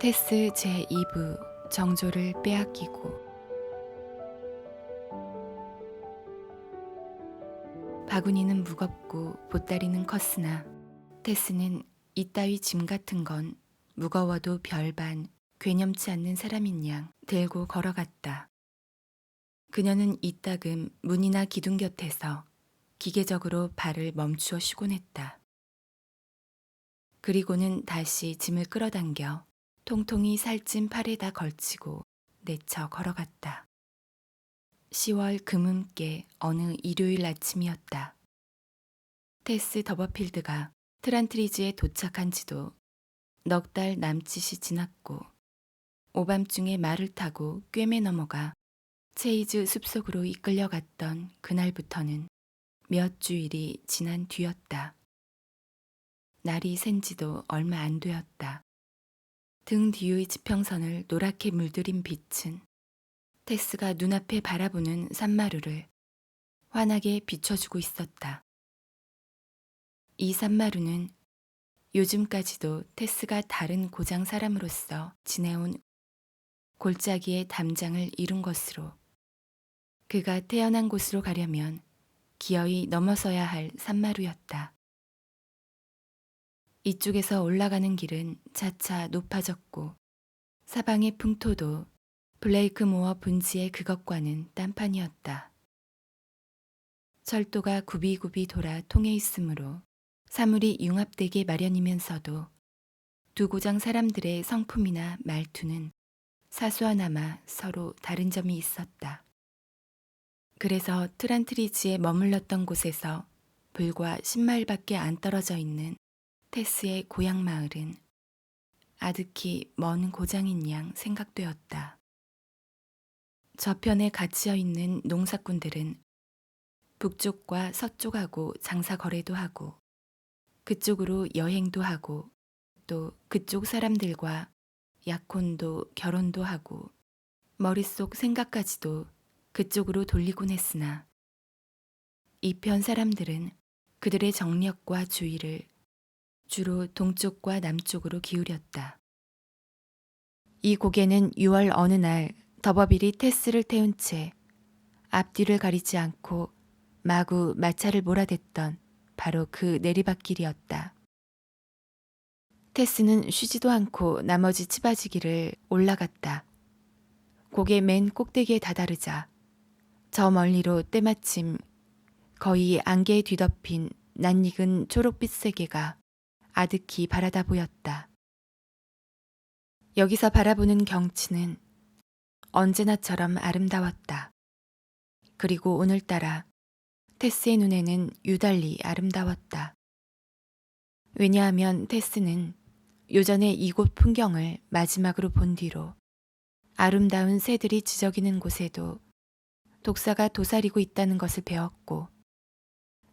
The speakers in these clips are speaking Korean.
테스 제2부 정조를 빼앗기고. 바구니는 무겁고 보따리는 컸으나 테스는 이따위 짐 같은 건 무거워도 별반 괴념치 않는 사람인 양 들고 걸어갔다. 그녀는 이따금 문이나 기둥 곁에서 기계적으로 발을 멈추어 쉬곤 했다. 그리고는 다시 짐을 끌어당겨 통통이 살찐 팔에다 걸치고 내쳐 걸어갔다. 10월 금음께 어느 일요일 아침이었다. 테스 더버필드가 트란트리지에 도착한 지도 넉 달 남짓이 지났고 오밤중에 말을 타고 꿰매 넘어가 체이즈 숲속으로 이끌려갔던 그날부터는 몇 주일이 지난 뒤였다. 날이 샌 지도 얼마 안 되었다. 등 뒤의 지평선을 노랗게 물들인 빛은 테스가 눈앞에 바라보는 산마루를 환하게 비춰주고 있었다. 이 산마루는 요즘까지도 테스가 다른 고장 사람으로서 지내온 골짜기의 담장을 이룬 것으로 그가 태어난 곳으로 가려면 기어이 넘어서야 할 산마루였다. 이쪽에서 올라가는 길은 차차 높아졌고 사방의 풍토도 블레이크 모어 분지의 그것과는 딴판이었다. 철도가 굽이굽이 돌아 통해 있으므로 사물이 융합되게 마련이면서도 두 고장 사람들의 성품이나 말투는 사소하나마 서로 다른 점이 있었다. 그래서 트란트리지에 머물렀던 곳에서 불과 10마일밖에 안 떨어져 있는 테스의 고향 마을은 아득히 먼 고장인 양 생각되었다. 저편에 갇혀 있는 농사꾼들은 북쪽과 서쪽하고 장사 거래도 하고 그쪽으로 여행도 하고 또 그쪽 사람들과 약혼도 결혼도 하고 머릿속 생각까지도 그쪽으로 돌리곤 했으나 이편 사람들은 그들의 정력과 주의를 주로 동쪽과 남쪽으로 기울였다. 이 고개는 6월 어느 날 더버빌이 테스를 태운 채 앞뒤를 가리지 않고 마구 마차를 몰아댔던 바로 그 내리막길이었다. 테스는 쉬지도 않고 나머지 치바지기를 올라갔다. 고개 맨 꼭대기에 다다르자 저 멀리로 때마침 거의 안개에 뒤덮인 낯익은 초록빛 세계가 아득히 바라다 보였다. 여기서 바라보는 경치는 언제나처럼 아름다웠다. 그리고 오늘따라 테스의 눈에는 유달리 아름다웠다. 왜냐하면 테스는 요전에 이곳 풍경을 마지막으로 본 뒤로 아름다운 새들이 지저귀는 곳에도 독사가 도사리고 있다는 것을 배웠고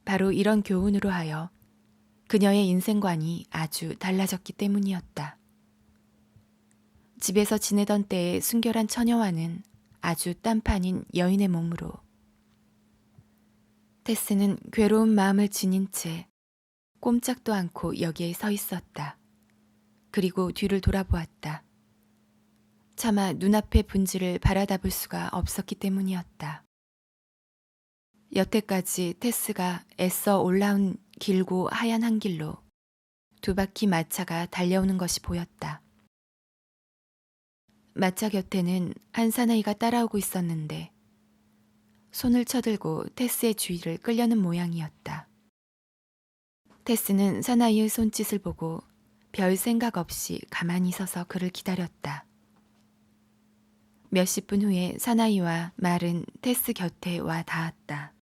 바로 이런 교훈으로 하여 그녀의 인생관이 아주 달라졌기 때문이었다. 집에서 지내던 때의 순결한 처녀와는 아주 딴판인 여인의 몸으로 테스는 괴로운 마음을 지닌 채 꼼짝도 않고 여기에 서 있었다. 그리고 뒤를 돌아보았다. 차마 눈앞의 분지를 바라다볼 수가 없었기 때문이었다. 여태까지 테스가 애써 올라온 길고 하얀 한 길로 두 바퀴 마차가 달려오는 것이 보였다. 마차 곁에는 한 사나이가 따라오고 있었는데 손을 쳐들고 테스의 주위를 끌려는 모양이었다. 테스는 사나이의 손짓을 보고 별 생각 없이 가만히 서서 그를 기다렸다. 몇십 분 후에 사나이와 말은 테스 곁에 와 닿았다.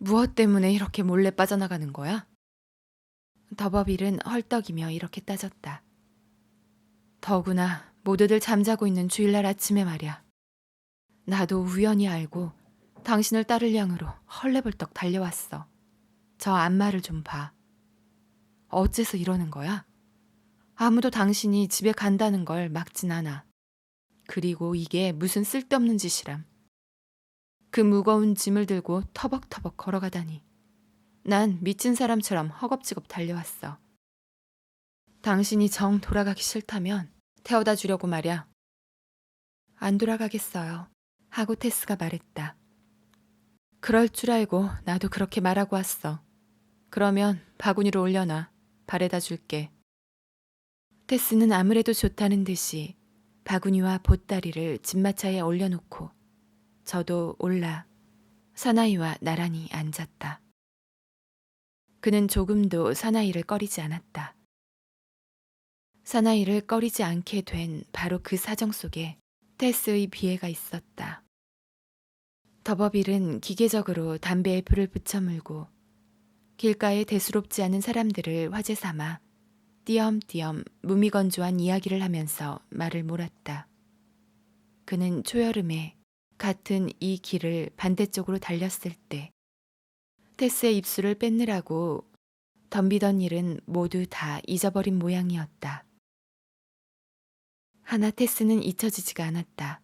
무엇 때문에 이렇게 몰래 빠져나가는 거야? 더버빌은 헐떡이며 이렇게 따졌다. 더구나 모두들 잠자고 있는 주일날 아침에 말이야. 나도 우연히 알고 당신을 따를 양으로 헐레벌떡 달려왔어. 저 앞말을 좀 봐. 어째서 이러는 거야? 아무도 당신이 집에 간다는 걸 막진 않아. 그리고 이게 무슨 쓸데없는 짓이람. 그 무거운 짐을 들고 터벅터벅 걸어가다니. 난 미친 사람처럼 허겁지겁 달려왔어. 당신이 정 돌아가기 싫다면 태워다 주려고 말야. 안 돌아가겠어요. 하고 테스가 말했다. 그럴 줄 알고 나도 그렇게 말하고 왔어. 그러면 바구니로 올려놔. 바래다 줄게. 테스는 아무래도 좋다는 듯이 바구니와 보따리를 집마차에 올려놓고 저도 올라 사나이와 나란히 앉았다. 그는 조금도 사나이를 꺼리지 않았다. 사나이를 꺼리지 않게 된 바로 그 사정 속에 테스의 비애가 있었다. 더버빌은 기계적으로 담배에 불을 붙여 물고 길가에 대수롭지 않은 사람들을 화제 삼아 띄엄띄엄 무미건조한 이야기를 하면서 말을 몰았다. 그는 초여름에 같은 이 길을 반대쪽으로 달렸을 때 테스의 입술을 뺏느라고 덤비던 일은 모두 다 잊어버린 모양이었다. 하나 테스는 잊혀지지가 않았다.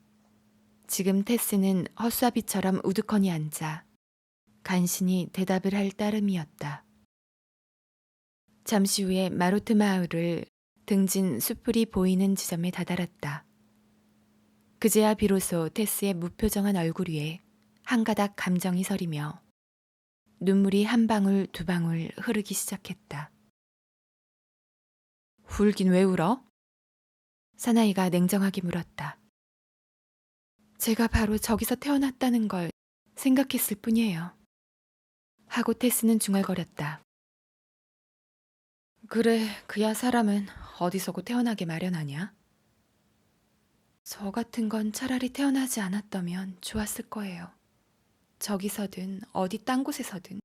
지금 테스는 헛수아비처럼 우두커니 앉아 간신히 대답을 할 따름이었다. 잠시 후에 마로트 마을을 등진 숲풀이 보이는 지점에 다다랐다. 그제야 비로소 테스의 무표정한 얼굴 위에 한 가닥 감정이 서리며 눈물이 한 방울 두 방울 흐르기 시작했다. 울긴 왜 울어? 사나이가 냉정하게 물었다. 제가 바로 저기서 태어났다는 걸 생각했을 뿐이에요. 하고 테스는 중얼거렸다. 그래, 그야 사람은 어디서고 태어나게 마련하냐? 저 같은 건 차라리 태어나지 않았다면 좋았을 거예요. 저기서든 어디 딴 곳에서든.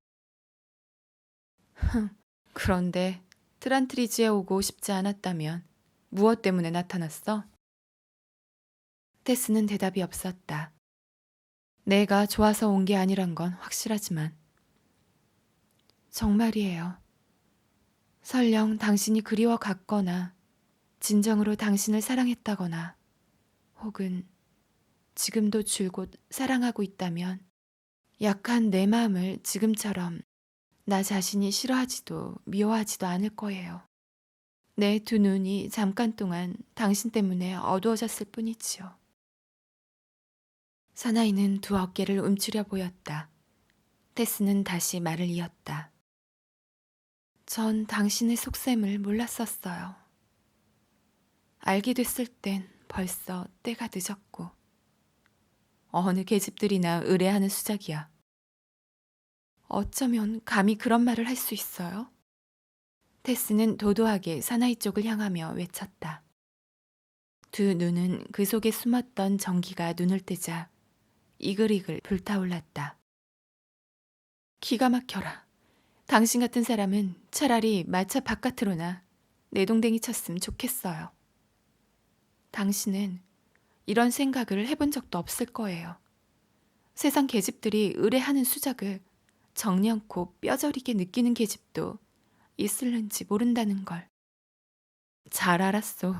그런데 트란트리지에 오고 싶지 않았다면 무엇 때문에 나타났어? 테스는 대답이 없었다. 내가 좋아서 온 게 아니란 건 확실하지만. 정말이에요. 설령 당신이 그리워 갔거나 진정으로 당신을 사랑했다거나 혹은 지금도 줄곧 사랑하고 있다면 약한 내 마음을 지금처럼 나 자신이 싫어하지도 미워하지도 않을 거예요. 내 두 눈이 잠깐 동안 당신 때문에 어두워졌을 뿐이지요. 사나이는 두 어깨를 움츠려 보였다. 테스는 다시 말을 이었다. 전 당신의 속셈을 몰랐었어요. 알게 됐을 땐 벌써 때가 늦었고 어느 계집들이나 의뢰하는 수작이야. 어쩌면 감히 그런 말을 할 수 있어요? 테스는 도도하게 사나이 쪽을 향하며 외쳤다. 두 눈은 그 속에 숨었던 전기가 눈을 뜨자 이글이글 불타올랐다. 기가 막혀라. 당신 같은 사람은 차라리 마차 바깥으로나 내동댕이 쳤으면 좋겠어요. 당신은 이런 생각을 해본 적도 없을 거예요. 세상 계집들이 의뢰하는 수작을 정령코 뼈저리게 느끼는 계집도 있을는지 모른다는 걸. 잘 알았소.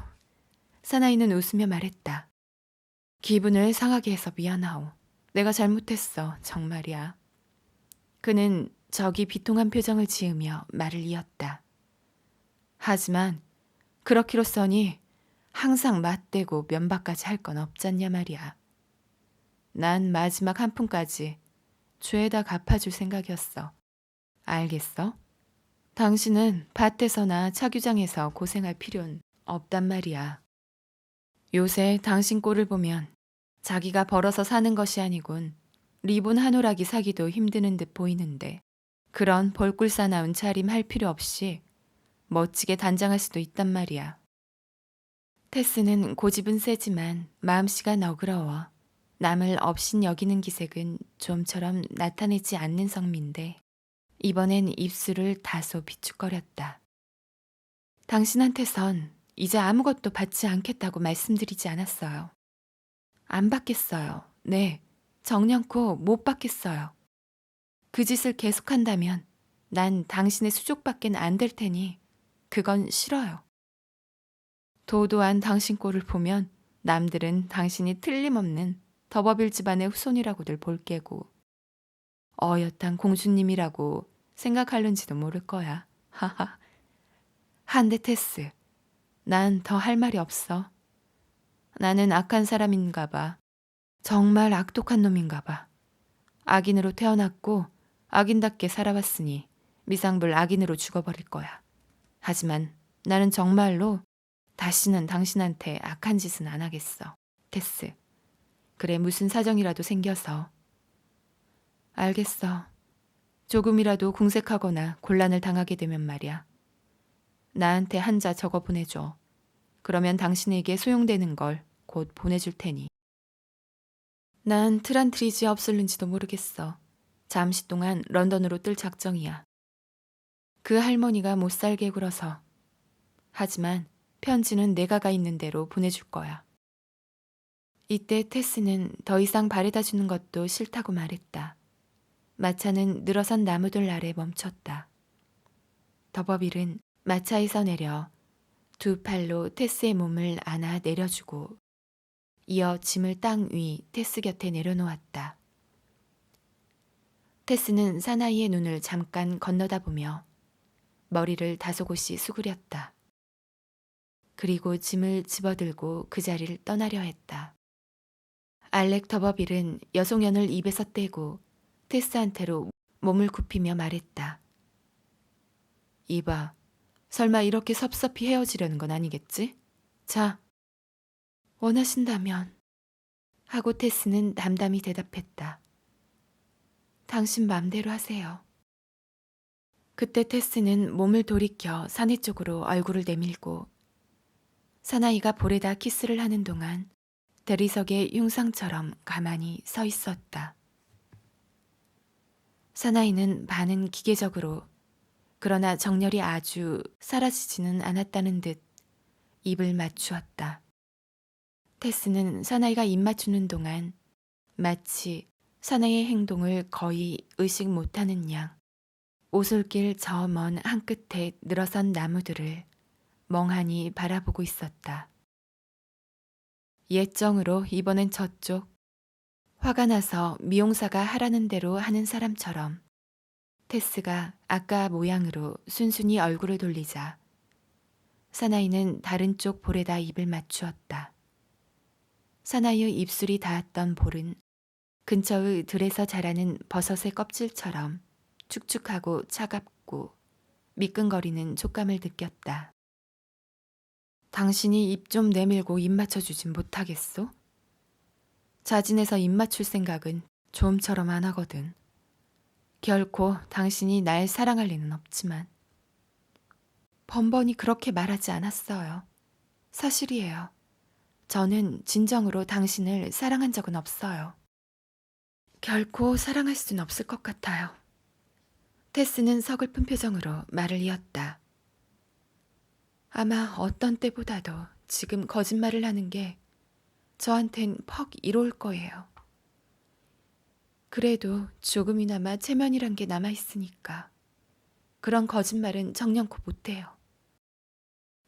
사나이는 웃으며 말했다. 기분을 상하게 해서 미안하오. 내가 잘못했어, 정말이야. 그는 저기 비통한 표정을 지으며 말을 이었다. 하지만 그렇기로써니 항상 맞대고 면박까지 할 건 없잖냐 말이야. 난 마지막 한 푼까지 죄에다 갚아줄 생각이었어. 알겠어? 당신은 밭에서나 차규장에서 고생할 필요는 없단 말이야. 요새 당신 꼴을 보면 자기가 벌어서 사는 것이 아니군 리본 한 오락이 사기도 힘드는 듯 보이는데 그런 볼꿀사나운 차림 할 필요 없이 멋지게 단장할 수도 있단 말이야. 테스는 고집은 세지만 마음씨가 너그러워 남을 업신 여기는 기색은 좀처럼 나타내지 않는 성미인데 이번엔 입술을 다소 비축거렸다. 당신한테선 이제 아무것도 받지 않겠다고 말씀드리지 않았어요. 안 받겠어요. 네, 정령코 못 받겠어요. 그 짓을 계속한다면 난 당신의 수족밖엔 안 될 테니 그건 싫어요. 도도한 당신 꼴을 보면 남들은 당신이 틀림없는 더버빌 집안의 후손이라고들 볼 게고 어엿한 공주님이라고 생각할는지도 모를 거야. 하하. 한데 테스, 난 더 할 말이 없어. 나는 악한 사람인가 봐. 정말 악독한 놈인가 봐. 악인으로 태어났고 악인답게 살아왔으니 미상불 악인으로 죽어버릴 거야. 하지만 나는 정말로 다시는 당신한테 악한 짓은 안 하겠어. 테스. 그래, 무슨 사정이라도 생겨서. 알겠어. 조금이라도 궁색하거나 곤란을 당하게 되면 말이야. 나한테 한자 적어 보내줘. 그러면 당신에게 소용되는 걸 곧 보내줄 테니. 난 트란트리지에 없을는지도 모르겠어. 잠시 동안 런던으로 뜰 작정이야. 그 할머니가 못 살게 굴어서. 하지만 편지는 내가 가 있는 대로 보내줄 거야. 이때 테스는 더 이상 바래다 주는 것도 싫다고 말했다. 마차는 늘어선 나무들 아래 멈췄다. 더버빌은 마차에서 내려 두 팔로 테스의 몸을 안아 내려주고 이어 짐을 땅 위 테스 곁에 내려놓았다. 테스는 사나이의 눈을 잠깐 건너다보며 머리를 다소곳이 수그렸다. 그리고 짐을 집어들고 그 자리를 떠나려 했다. 알렉 더버빌은 여송연을 입에서 떼고 테스한테로 몸을 굽히며 말했다. 이봐, 설마 이렇게 섭섭히 헤어지려는 건 아니겠지? 자, 원하신다면 하고 테스는 담담히 대답했다. 당신 맘대로 하세요. 그때 테스는 몸을 돌이켜 사내 쪽으로 얼굴을 내밀고 사나이가 볼에다 키스를 하는 동안 대리석의 흉상처럼 가만히 서 있었다. 사나이는 반은 기계적으로 그러나 정열이 아주 사라지지는 않았다는 듯 입을 맞추었다. 테스는 사나이가 입 맞추는 동안 마치 사나이의 행동을 거의 의식 못하는 양 오솔길 저 먼 한 끝에 늘어선 나무들을 멍하니 바라보고 있었다. 옛정으로 이번엔 저쪽 화가 나서 미용사가 하라는 대로 하는 사람처럼 테스가 아까 모양으로 순순히 얼굴을 돌리자 사나이는 다른 쪽 볼에다 입을 맞추었다. 사나이의 입술이 닿았던 볼은 근처의 들에서 자라는 버섯의 껍질처럼 축축하고 차갑고 미끈거리는 촉감을 느꼈다. 당신이 입 좀 내밀고 입 맞춰주진 못하겠소? 자진해서 입 맞출 생각은 좀처럼 안 하거든. 결코 당신이 날 사랑할 리는 없지만. 번번이 그렇게 말하지 않았어요. 사실이에요. 저는 진정으로 당신을 사랑한 적은 없어요. 결코 사랑할 수는 없을 것 같아요. 테스는 서글픈 표정으로 말을 이었다. 아마 어떤 때보다도 지금 거짓말을 하는 게 저한텐 퍽 이로울 거예요. 그래도 조금이나마 체면이란 게 남아있으니까 그런 거짓말은 정연코 못해요.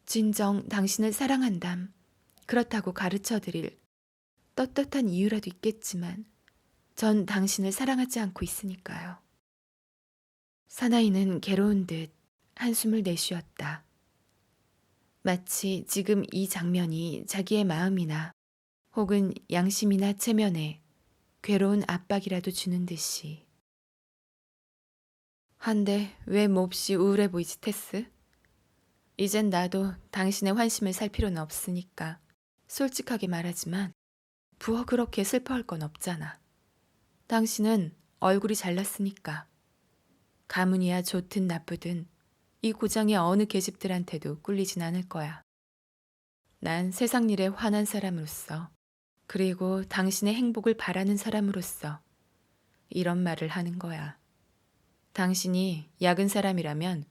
진정 당신을 사랑한담 그렇다고 가르쳐드릴 떳떳한 이유라도 있겠지만 전 당신을 사랑하지 않고 있으니까요. 사나이는 괴로운 듯 한숨을 내쉬었다. 마치 지금 이 장면이 자기의 마음이나 혹은 양심이나 체면에 괴로운 압박이라도 주는 듯이. 한데 왜 몹시 우울해 보이지, 테스? 이젠 나도 당신의 환심을 살 필요는 없으니까 솔직하게 말하지만 부어 그렇게 슬퍼할 건 없잖아. 당신은 얼굴이 잘났으니까. 가문이야 좋든 나쁘든 이 고장의 어느 계집들한테도 꿀리진 않을 거야. 난 세상 일에 화난 사람으로서 그리고 당신의 행복을 바라는 사람으로서 이런 말을 하는 거야. 당신이 약은 사람이라면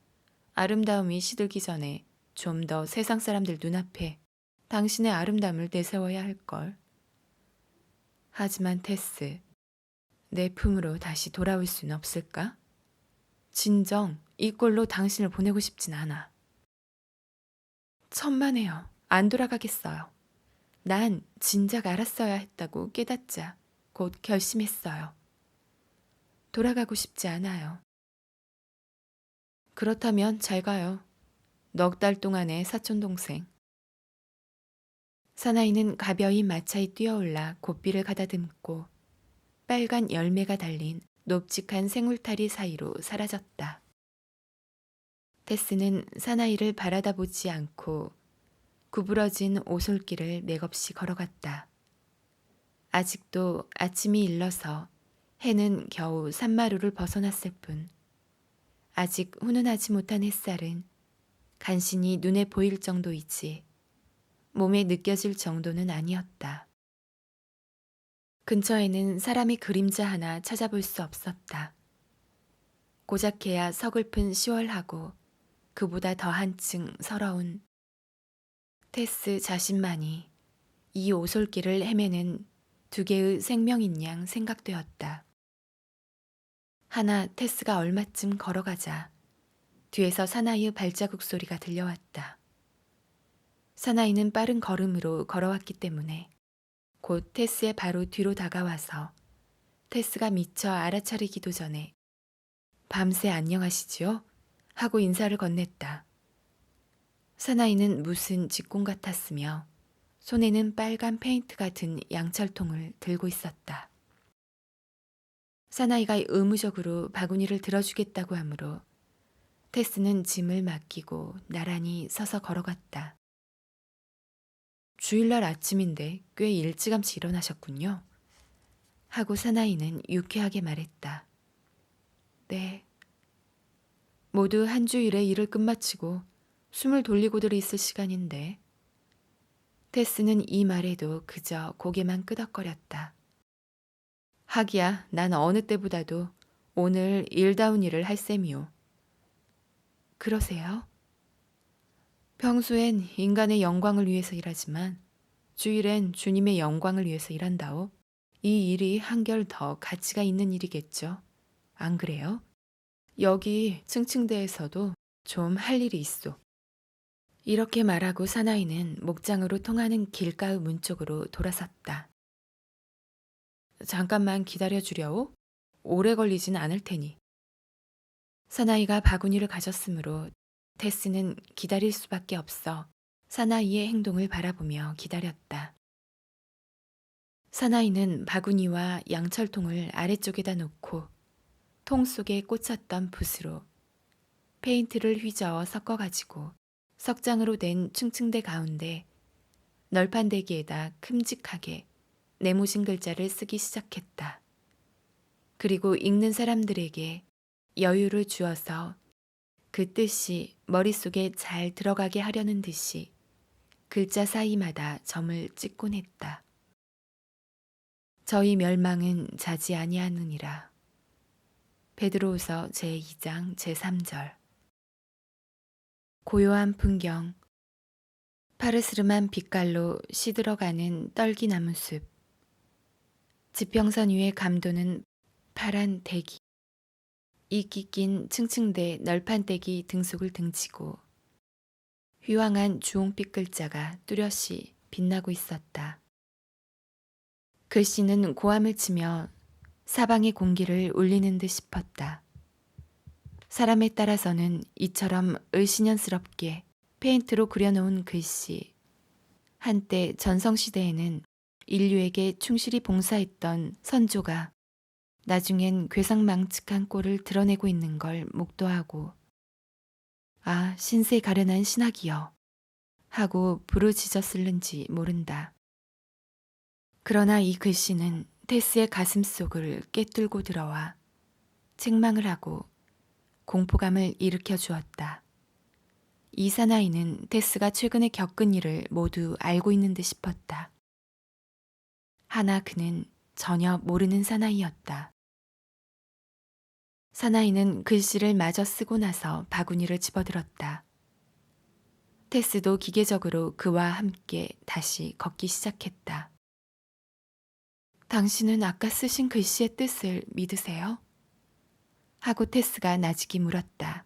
아름다움이 시들기 전에 좀 더 세상 사람들 눈앞에 당신의 아름다움을 내세워야 할걸. 하지만 테스, 내 품으로 다시 돌아올 수는 없을까? 진정 이 꼴로 당신을 보내고 싶진 않아. 천만에요. 안 돌아가겠어요. 난 진작 알았어야 했다고 깨닫자 곧 결심했어요. 돌아가고 싶지 않아요. 그렇다면 잘 가요. 넉 달 동안의 사촌동생. 사나이는 가벼이 마차에 뛰어올라 고삐를 가다듬고 빨간 열매가 달린 높직한 생울타리 사이로 사라졌다. 테스는 사나이를 바라다 보지 않고 구부러진 오솔길을 맥없이 걸어갔다. 아직도 아침이 일러서 해는 겨우 산마루를 벗어났을 뿐 아직 훈훈하지 못한 햇살은 간신히 눈에 보일 정도이지 몸에 느껴질 정도는 아니었다. 근처에는 사람의 그림자 하나 찾아볼 수 없었다. 고작해야 서글픈 시월하고 그보다 더 한층 서러운 테스 자신만이 이 오솔길을 헤매는 두 개의 생명인 양 생각되었다. 하나 테스가 얼마쯤 걸어가자 뒤에서 사나이의 발자국 소리가 들려왔다. 사나이는 빠른 걸음으로 걸어왔기 때문에 곧 테스의 바로 뒤로 다가와서 테스가 미처 알아차리기도 전에 밤새 안녕하시지요? 하고 인사를 건넸다. 사나이는 무슨 직공 같았으며 손에는 빨간 페인트 같은 양철통을 들고 있었다. 사나이가 의무적으로 바구니를 들어주겠다고 하므로 테스는 짐을 맡기고 나란히 서서 걸어갔다. 주일날 아침인데 꽤 일찌감치 일어나셨군요. 하고 사나이는 유쾌하게 말했다. 네. 모두 한 주일에 일을 끝마치고 숨을 돌리고들 있을 시간인데 테스는 이 말에도 그저 고개만 끄덕거렸다. 하기야 난 어느 때보다도 오늘 일다운 일을 할 셈이오. 그러세요? 평소엔 인간의 영광을 위해서 일하지만 주일엔 주님의 영광을 위해서 일한다오. 이 일이 한결 더 가치가 있는 일이겠죠. 안 그래요? 여기 층층대에서도 좀 할 일이 있어. 이렇게 말하고 사나이는 목장으로 통하는 길가의 문 쪽으로 돌아섰다. 잠깐만 기다려주려오? 오래 걸리진 않을 테니. 사나이가 바구니를 가졌으므로 테스는 기다릴 수밖에 없어 사나이의 행동을 바라보며 기다렸다. 사나이는 바구니와 양철통을 아래쪽에다 놓고 통 속에 꽂혔던 붓으로 페인트를 휘저어 섞어가지고 석장으로 된 층층대 가운데 널판 대기에다 큼직하게 네모진 글자를 쓰기 시작했다. 그리고 읽는 사람들에게 여유를 주어서 그 뜻이 머릿속에 잘 들어가게 하려는 듯이 글자 사이마다 점을 찍곤 했다. 저희 멸망은 자지 아니하느니라. 베드로후서 제2장 제3절. 고요한 풍경, 파르스름한 빛깔로 시들어가는 떨기나무 숲, 지평선 위에 감도는 파란 대기, 이끼 낀 층층대 널판대기 등속을 등지고 휘황한 주홍빛 글자가 뚜렷이 빛나고 있었다. 글씨는 고함을 치며 사방의 공기를 울리는 듯 싶었다. 사람에 따라서는 이처럼 을씨년스럽게 페인트로 그려놓은 글씨, 한때 전성시대에는 인류에게 충실히 봉사했던 선조가 나중엔 괴상망측한 꼴을 드러내고 있는 걸 목도하고 아, 신세 가련한 신학이여 하고 부르짖었을는지 모른다. 그러나 이 글씨는 테스의 가슴 속을 꿰뚫고 들어와 책망을 하고 공포감을 일으켜 주었다. 이 사나이는 테스가 최근에 겪은 일을 모두 알고 있는 듯 싶었다. 하나 그는 전혀 모르는 사나이였다. 사나이는 글씨를 마저 쓰고 나서 바구니를 집어들었다. 테스도 기계적으로 그와 함께 다시 걷기 시작했다. 당신은 아까 쓰신 글씨의 뜻을 믿으세요? 하고 테스가 나직이 물었다.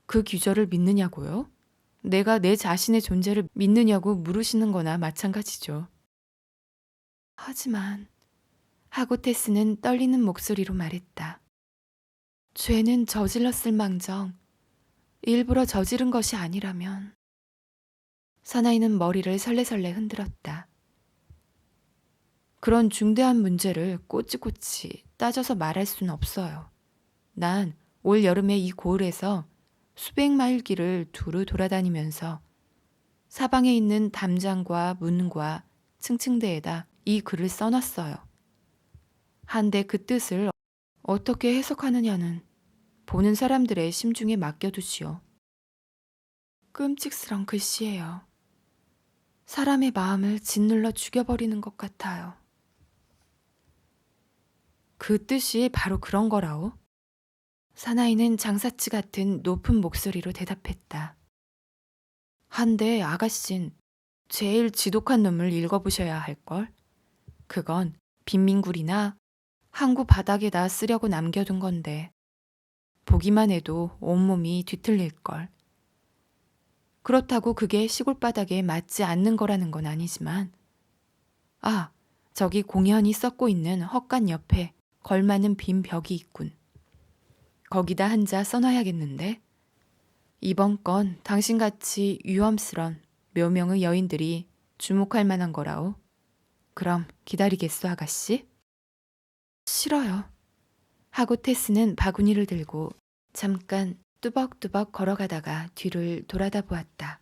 그 규절을 믿느냐고요? 내가 내 자신의 존재를 믿느냐고 물으시는 거나 마찬가지죠. 하지만 하고 테스는 떨리는 목소리로 말했다. 죄는 저질렀을 망정 일부러 저지른 것이 아니라면 사나이는 머리를 설레설레 흔들었다. 그런 중대한 문제를 꼬치꼬치 따져서 말할 순 없어요. 난 올 여름에 이 고을에서 수백 마일 길을 두루 돌아다니면서 사방에 있는 담장과 문과 층층대에다 이 글을 써놨어요. 한데 그 뜻을 어떻게 해석하느냐는 보는 사람들의 심중에 맡겨두시오. 끔찍스런 글씨예요. 사람의 마음을 짓눌러 죽여버리는 것 같아요. 그 뜻이 바로 그런 거라오. 사나이는 장사치 같은 높은 목소리로 대답했다. 한데 아가씨는 제일 지독한 놈을 읽어보셔야 할걸. 그건 빈민굴이나 항구 바닥에다 쓰려고 남겨둔 건데 보기만 해도 온몸이 뒤틀릴걸. 그렇다고 그게 시골 바닥에 맞지 않는 거라는 건 아니지만 저기 공연히 썩고 있는 헛간 옆에 걸맞는 빈 벽이 있군. 거기다 한자 써놔야겠는데? 이번 건 당신같이 위험스런 묘명의 여인들이 주목할 만한 거라오. 그럼 기다리겠소, 아가씨? 싫어요. 하고 테스는 바구니를 들고 잠깐 뚜벅뚜벅 걸어가다가 뒤를 돌아다 보았다.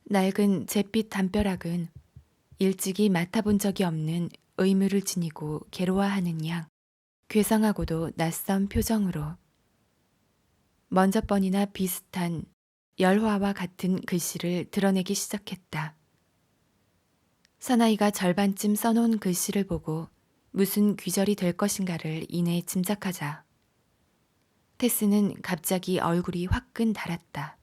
낡은 잿빛 담벼락은 일찍이 맡아본 적이 없는 의무를 지니고 괴로워하는 양 괴상하고도 낯선 표정으로 먼저 번이나 비슷한 열화와 같은 글씨를 드러내기 시작했다. 사나이가 절반쯤 써놓은 글씨를 보고 무슨 귀절이 될 것인가를 이내 짐작하자 테스는 갑자기 얼굴이 화끈 달았다.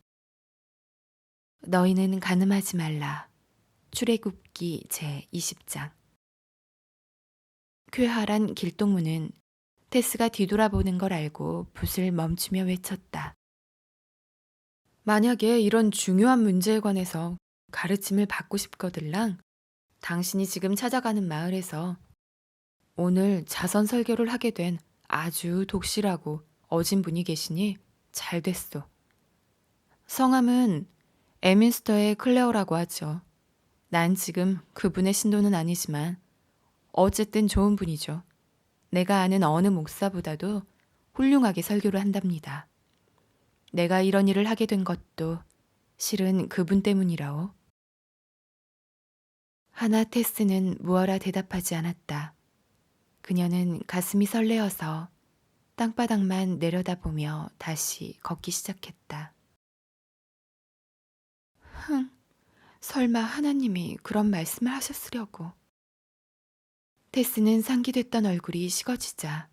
너희는 간음하지 말라. 출애굽기 제20장. 쾌활한 길동무는 테스가 뒤돌아보는 걸 알고 붓을 멈추며 외쳤다. 만약에 이런 중요한 문제에 관해서 가르침을 받고 싶거들랑 당신이 지금 찾아가는 마을에서 오늘 자선 설교를 하게 된 아주 독실하고 어진 분이 계시니 잘 됐소. 성함은 에민스터의 클레어라고 하죠. 난 지금 그분의 신도는 아니지만 어쨌든 좋은 분이죠. 내가 아는 어느 목사보다도 훌륭하게 설교를 한답니다. 내가 이런 일을 하게 된 것도 실은 그분 때문이라오. 하나 테스는 무어라 대답하지 않았다. 그녀는 가슴이 설레어서 땅바닥만 내려다보며 다시 걷기 시작했다. 설마 하나님이 그런 말씀을 하셨으려고. 테스는 상기됐던 얼굴이 식어지자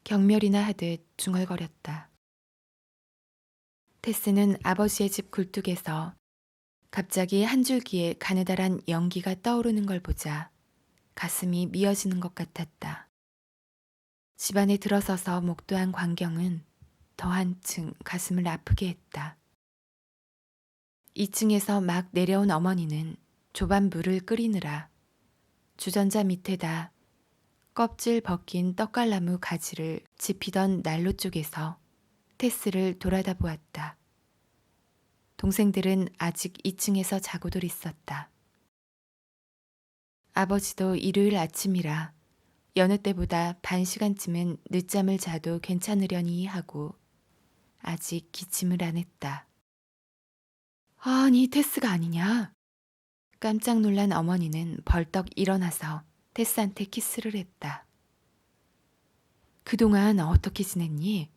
경멸이나 하듯 중얼거렸다. 테스는 아버지의 집 굴뚝에서 갑자기 한 줄기의 가느다란 연기가 떠오르는 걸 보자 가슴이 미어지는 것 같았다. 집안에 들어서서 목도한 광경은 더 한층 가슴을 아프게 했다. 2층에서 막 내려온 어머니는 조반 물을 끓이느라 주전자 밑에다 껍질 벗긴 떡갈나무 가지를 집히던 난로 쪽에서 테스를 돌아다 보았다. 동생들은 아직 2층에서 자고들 있었다. 아버지도 일요일 아침이라 여느 때보다 반 시간쯤은 늦잠을 자도 괜찮으려니 하고 아직 기침을 안 했다. 아니, 테스가 아니냐? 깜짝 놀란 어머니는 벌떡 일어나서 테스한테 키스를 했다. 그동안 어떻게 지냈니?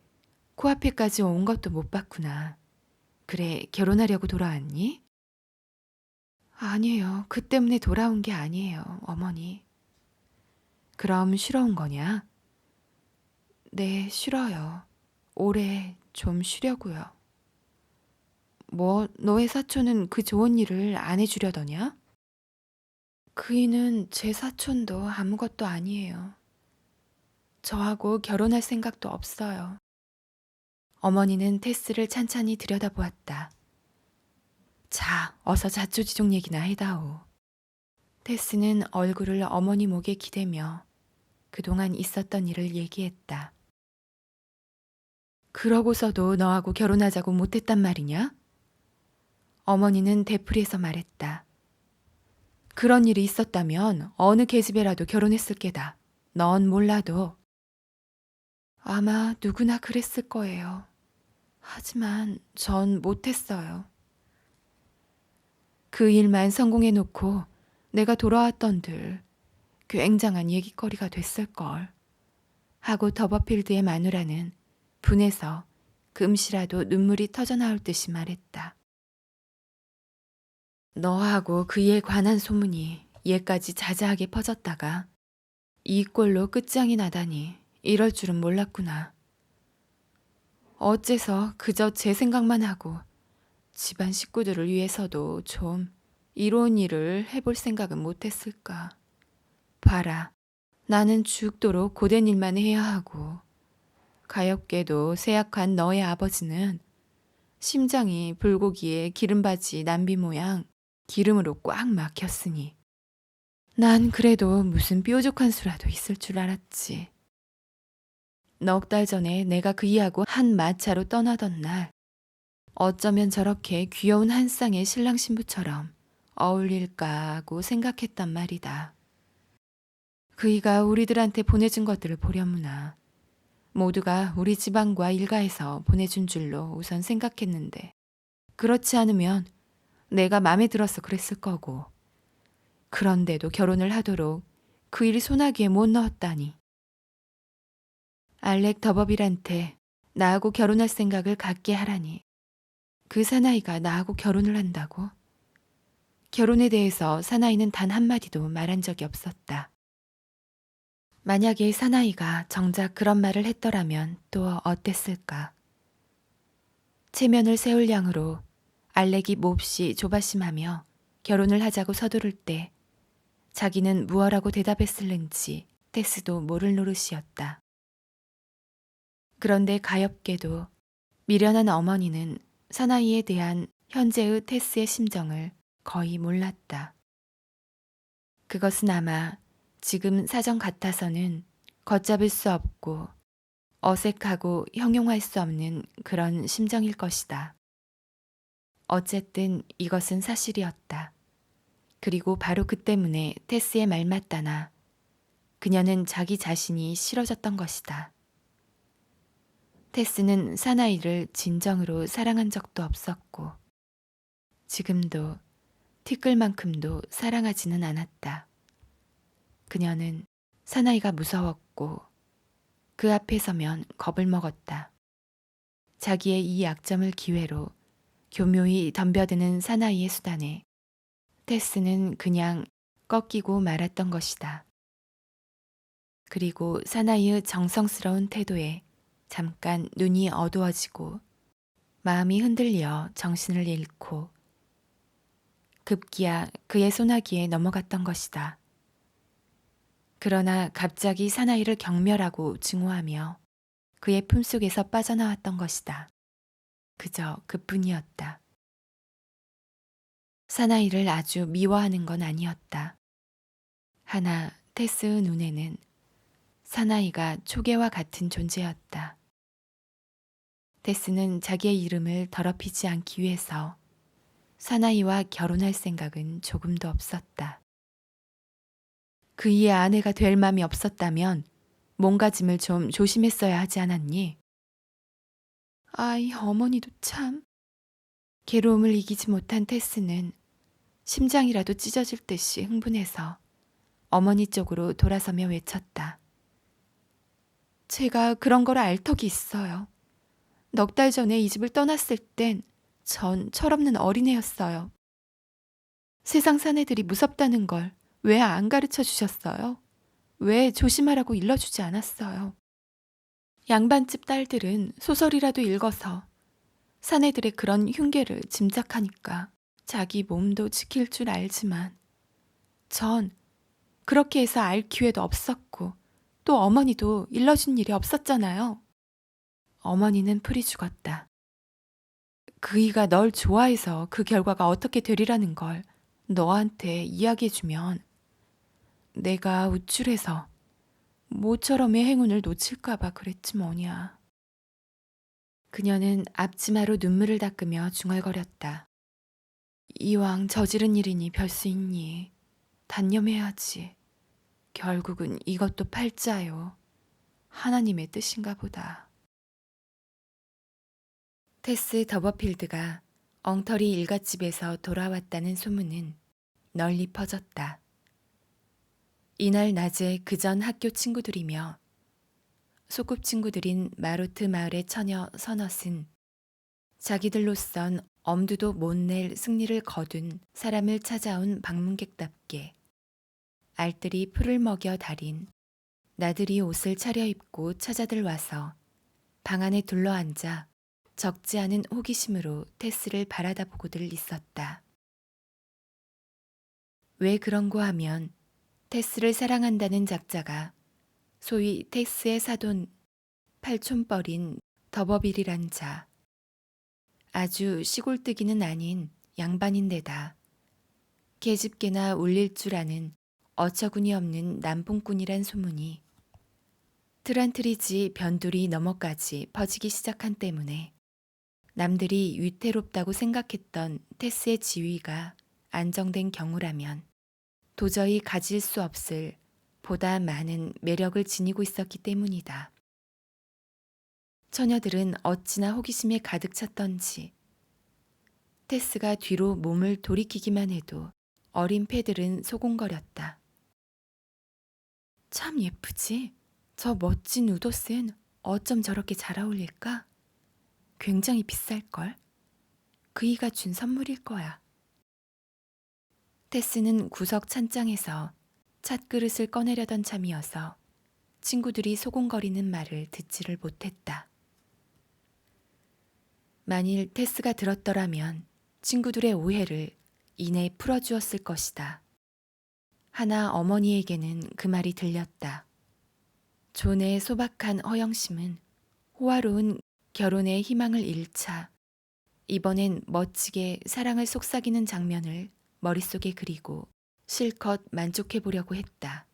코앞에까지 온 것도 못 봤구나. 그래, 결혼하려고 돌아왔니? 아니에요. 그 때문에 돌아온 게 아니에요, 어머니. 그럼 쉬러 온 거냐? 네, 쉬러요. 올해 좀 쉬려고요. 뭐, 너의 사촌은 그 좋은 일을 안 해주려더냐? 그이는 제 사촌도 아무것도 아니에요. 저하고 결혼할 생각도 없어요. 어머니는 테스를 찬찬히 들여다보았다. 자, 어서 자초지종 얘기나 해다오. 테스는 얼굴을 어머니 목에 기대며 그동안 있었던 일을 얘기했다. 그러고서도 너하고 결혼하자고 못했단 말이냐? 어머니는 되풀이해서 말했다. 그런 일이 있었다면 어느 계집애라도 결혼했을 게다. 넌 몰라도. 아마 누구나 그랬을 거예요. 하지만 전 못했어요. 그 일만 성공해놓고 내가 돌아왔던들 굉장한 얘기거리가 됐을걸. 하고 더버필드의 마누라는 분해서 금시라도 눈물이 터져나올 듯이 말했다. 너하고 그에 관한 소문이 얘까지 자자하게 퍼졌다가 이 꼴로 끝장이 나다니 이럴 줄은 몰랐구나. 어째서 그저 제 생각만 하고 집안 식구들을 위해서도 좀 이로운 일을 해볼 생각은 못했을까. 봐라, 나는 죽도록 고된 일만 해야 하고 가엾게도 쇠약한 너의 아버지는 심장이 불고기에 기름바지 남비 모양 기름으로 꽉 막혔으니 난 그래도 무슨 뾰족한 수라도 있을 줄 알았지. 넉 달 전에 내가 그이하고 한 마차로 떠나던 날 어쩌면 저렇게 귀여운 한 쌍의 신랑 신부처럼 어울릴까 하고 생각했단 말이다. 그이가 우리들한테 보내준 것들을 보려무나 모두가 우리 지방과 일가에서 보내준 줄로 우선 생각했는데 그렇지 않으면 내가 마음에 들어서 그랬을 거고 그런데도 결혼을 하도록 그 일이 소나기에 못 넣었다니. 알렉 더버빌한테 나하고 결혼할 생각을 갖게 하라니 그 사나이가 나하고 결혼을 한다고? 결혼에 대해서 사나이는 단 한마디도 말한 적이 없었다. 만약에 사나이가 정작 그런 말을 했더라면 또 어땠을까? 체면을 세울 양으로 알렉이 몹시 조바심하며 결혼을 하자고 서두를 때 자기는 무엇라고 대답했을는지 테스도 모를 노릇이었다. 그런데 가엾게도 미련한 어머니는 사나이에 대한 현재의 테스의 심정을 거의 몰랐다. 그것은 아마 지금 사정 같아서는 걷잡을 수 없고 어색하고 형용할 수 없는 그런 심정일 것이다. 어쨌든 이것은 사실이었다. 그리고 바로 그 때문에 테스의 말 맞다나 그녀는 자기 자신이 싫어졌던 것이다. 테스는 사나이를 진정으로 사랑한 적도 없었고 지금도 티끌만큼도 사랑하지는 않았다. 그녀는 사나이가 무서웠고 그 앞에 서면 겁을 먹었다. 자기의 이 약점을 기회로 교묘히 덤벼드는 사나이의 수단에 테스는 그냥 꺾이고 말았던 것이다. 그리고 사나이의 정성스러운 태도에 잠깐 눈이 어두워지고 마음이 흔들려 정신을 잃고 급기야 그의 소나기에 넘어갔던 것이다. 그러나 갑자기 사나이를 경멸하고 증오하며 그의 품속에서 빠져나왔던 것이다. 그저 그뿐이었다. 사나이를 아주 미워하는 건 아니었다. 하나 테스의 눈에는 사나이가 초계와 같은 존재였다. 테스는 자기의 이름을 더럽히지 않기 위해서 사나이와 결혼할 생각은 조금도 없었다. 그이의 아내가 될 마음이 없었다면 몸가짐을 좀 조심했어야 하지 않았니? 아이, 어머니도 참. 괴로움을 이기지 못한 테스는 심장이라도 찢어질 듯이 흥분해서 어머니 쪽으로 돌아서며 외쳤다. 제가 그런 걸 알 턱이 있어요. 넉 달 전에 이 집을 떠났을 땐 전 철없는 어린애였어요. 세상 사내들이 무섭다는 걸 왜 안 가르쳐 주셨어요? 왜 조심하라고 일러주지 않았어요? 양반집 딸들은 소설이라도 읽어서 사내들의 그런 흉계를 짐작하니까 자기 몸도 지킬 줄 알지만 전 그렇게 해서 알 기회도 없었고 또 어머니도 일러준 일이 없었잖아요. 어머니는 풀이 죽었다. 그이가 널 좋아해서 그 결과가 어떻게 되리라는 걸 너한테 이야기해주면 내가 우쭐해서 모처럼의 행운을 놓칠까봐 그랬지 뭐냐. 그녀는 앞치마로 눈물을 닦으며 중얼거렸다. 이왕 저지른 일이니 별 수 있니. 단념해야지. 결국은 이것도 팔자요. 하나님의 뜻인가 보다. 테스 더버필드가 엉터리 일갓집에서 돌아왔다는 소문은 널리 퍼졌다. 이날 낮에 그전 학교 친구들이며 소꿉친구들인 마로트 마을의 처녀 서넛은 자기들로선 엄두도 못 낼 승리를 거둔 사람을 찾아온 방문객답게 알뜰히 풀을 먹여 달인 나들이 옷을 차려입고 처자들 와서 방 안에 둘러앉아 적지 않은 호기심으로 테스를 바라다보고들 있었다. 왜 그런고 하면 테스를 사랑한다는 작자가 소위 테스의 사돈 팔촌뻘인 더버빌이란 자, 아주 시골뜨기는 아닌 양반인데다 계집개나 울릴 줄 아는 어처구니 없는 남봉꾼이란 소문이 트란트리지 변두리 너머까지 퍼지기 시작한 때문에 남들이 위태롭다고 생각했던 테스의 지위가 안정된 경우라면 도저히 가질 수 없을 보다 많은 매력을 지니고 있었기 때문이다. 처녀들은 어찌나 호기심에 가득 찼던지 테스가 뒤로 몸을 돌이키기만 해도 어린 패들은 소곤거렸다. 참 예쁘지? 저 멋진 우도스는 어쩜 저렇게 잘 어울릴까? 굉장히 비쌀걸? 그이가 준 선물일 거야. 테스는 구석 찬장에서 찻그릇을 꺼내려던 참이어서 친구들이 소곤거리는 말을 듣지를 못했다. 만일 테스가 들었더라면 친구들의 오해를 이내 풀어주었을 것이다. 하나 어머니에게는 그 말이 들렸다. 존의 소박한 허영심은 호화로운 결혼의 희망을 잃자 이번엔 멋지게 사랑을 속삭이는 장면을 머릿속에 그리고 실컷 만족해 보려고 했다.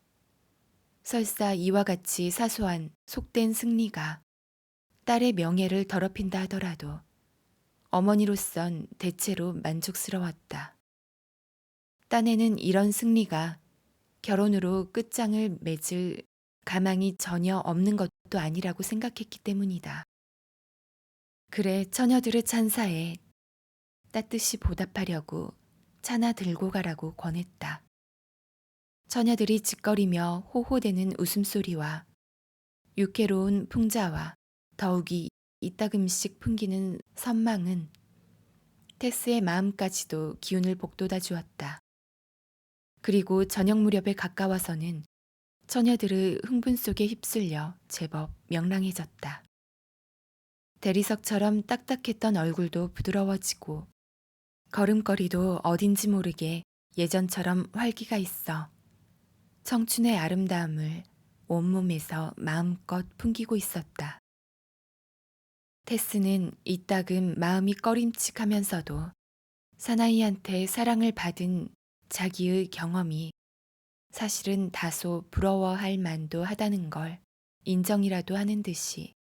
설사 이와 같이 사소한 속된 승리가 딸의 명예를 더럽힌다 하더라도 어머니로선 대체로 만족스러웠다. 딴에는 이런 승리가 결혼으로 끝장을 맺을 가망이 전혀 없는 것도 아니라고 생각했기 때문이다. 그래 처녀들의 찬사에 따뜻이 보답하려고 차나 들고 가라고 권했다. 처녀들이 짓거리며 호호대는 웃음소리와 유쾌로운 풍자와 더욱이 이따금씩 풍기는 선망은 테스의 마음까지도 기운을 북돋아 주었다. 그리고 저녁 무렵에 가까워서는 처녀들의 흥분 속에 휩쓸려 제법 명랑해졌다. 대리석처럼 딱딱했던 얼굴도 부드러워지고 걸음걸이도 어딘지 모르게 예전처럼 활기가 있어 청춘의 아름다움을 온몸에서 마음껏 풍기고 있었다. 테스는 이따금 마음이 꺼림칙하면서도 사나이한테 사랑을 받은 자기의 경험이 사실은 다소 부러워할 만도 하다는 걸 인정이라도 하는 듯이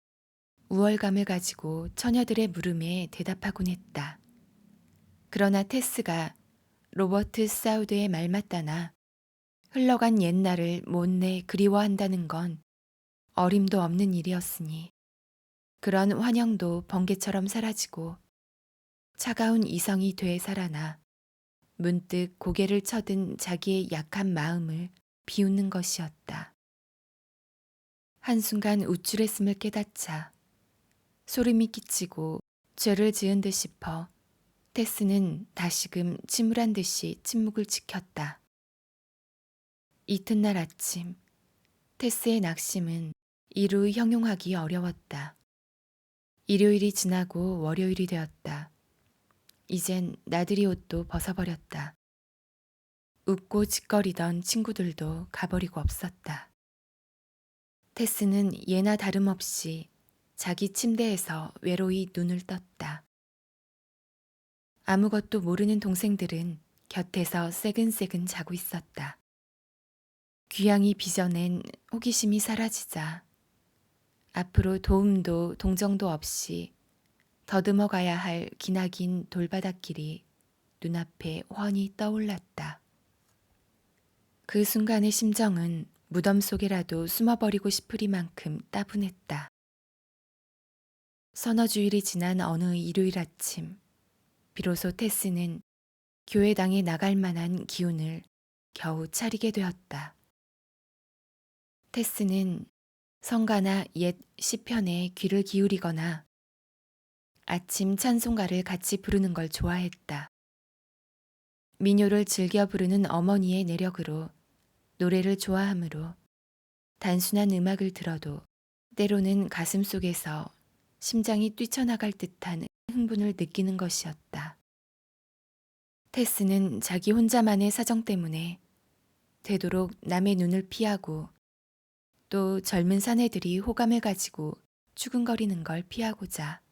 우월감을 가지고 처녀들의 물음에 대답하곤 했다. 그러나 테스가 로버트 사우드의 말 맞다나 흘러간 옛날을 못내 그리워한다는 건 어림도 없는 일이었으니 그런 환영도 번개처럼 사라지고 차가운 이성이 되살아나 문득 고개를 쳐든 자기의 약한 마음을 비웃는 것이었다. 한순간 우쭐했음을 깨닫자 소름이 끼치고 죄를 지은 듯 싶어 테스는 다시금 침울한 듯이 침묵을 지켰다. 이튿날 아침 테스의 낙심은 이루 형용하기 어려웠다. 일요일이 지나고 월요일이 되었다. 이젠 나들이 옷도 벗어버렸다. 웃고 짓거리던 친구들도 가버리고 없었다. 테스는 예나 다름없이 자기 침대에서 외로이 눈을 떴다. 아무것도 모르는 동생들은 곁에서 새근새근 자고 있었다. 귀향이 빚어낸 호기심이 사라지자 앞으로 도움도 동정도 없이 더듬어 가야 할 기나긴 돌바닥길이 눈앞에 훤히 떠올랐다. 그 순간의 심정은 무덤 속에라도 숨어버리고 싶으리만큼 따분했다. 서너 주일이 지난 어느 일요일 아침, 비로소 테스는 교회당에 나갈 만한 기운을 겨우 차리게 되었다. 테스는 성가나 옛 시편에 귀를 기울이거나 아침 찬송가를 같이 부르는 걸 좋아했다. 민요를 즐겨 부르는 어머니의 내력으로 노래를 좋아하므로 단순한 음악을 들어도 때로는 가슴 속에서 심장이 뛰쳐나갈 듯한 흥분을 느끼는 것이었다. 테스는 자기 혼자만의 사정 때문에 되도록 남의 눈을 피하고 또 젊은 사내들이 호감을 가지고 추근거리는 걸 피하고자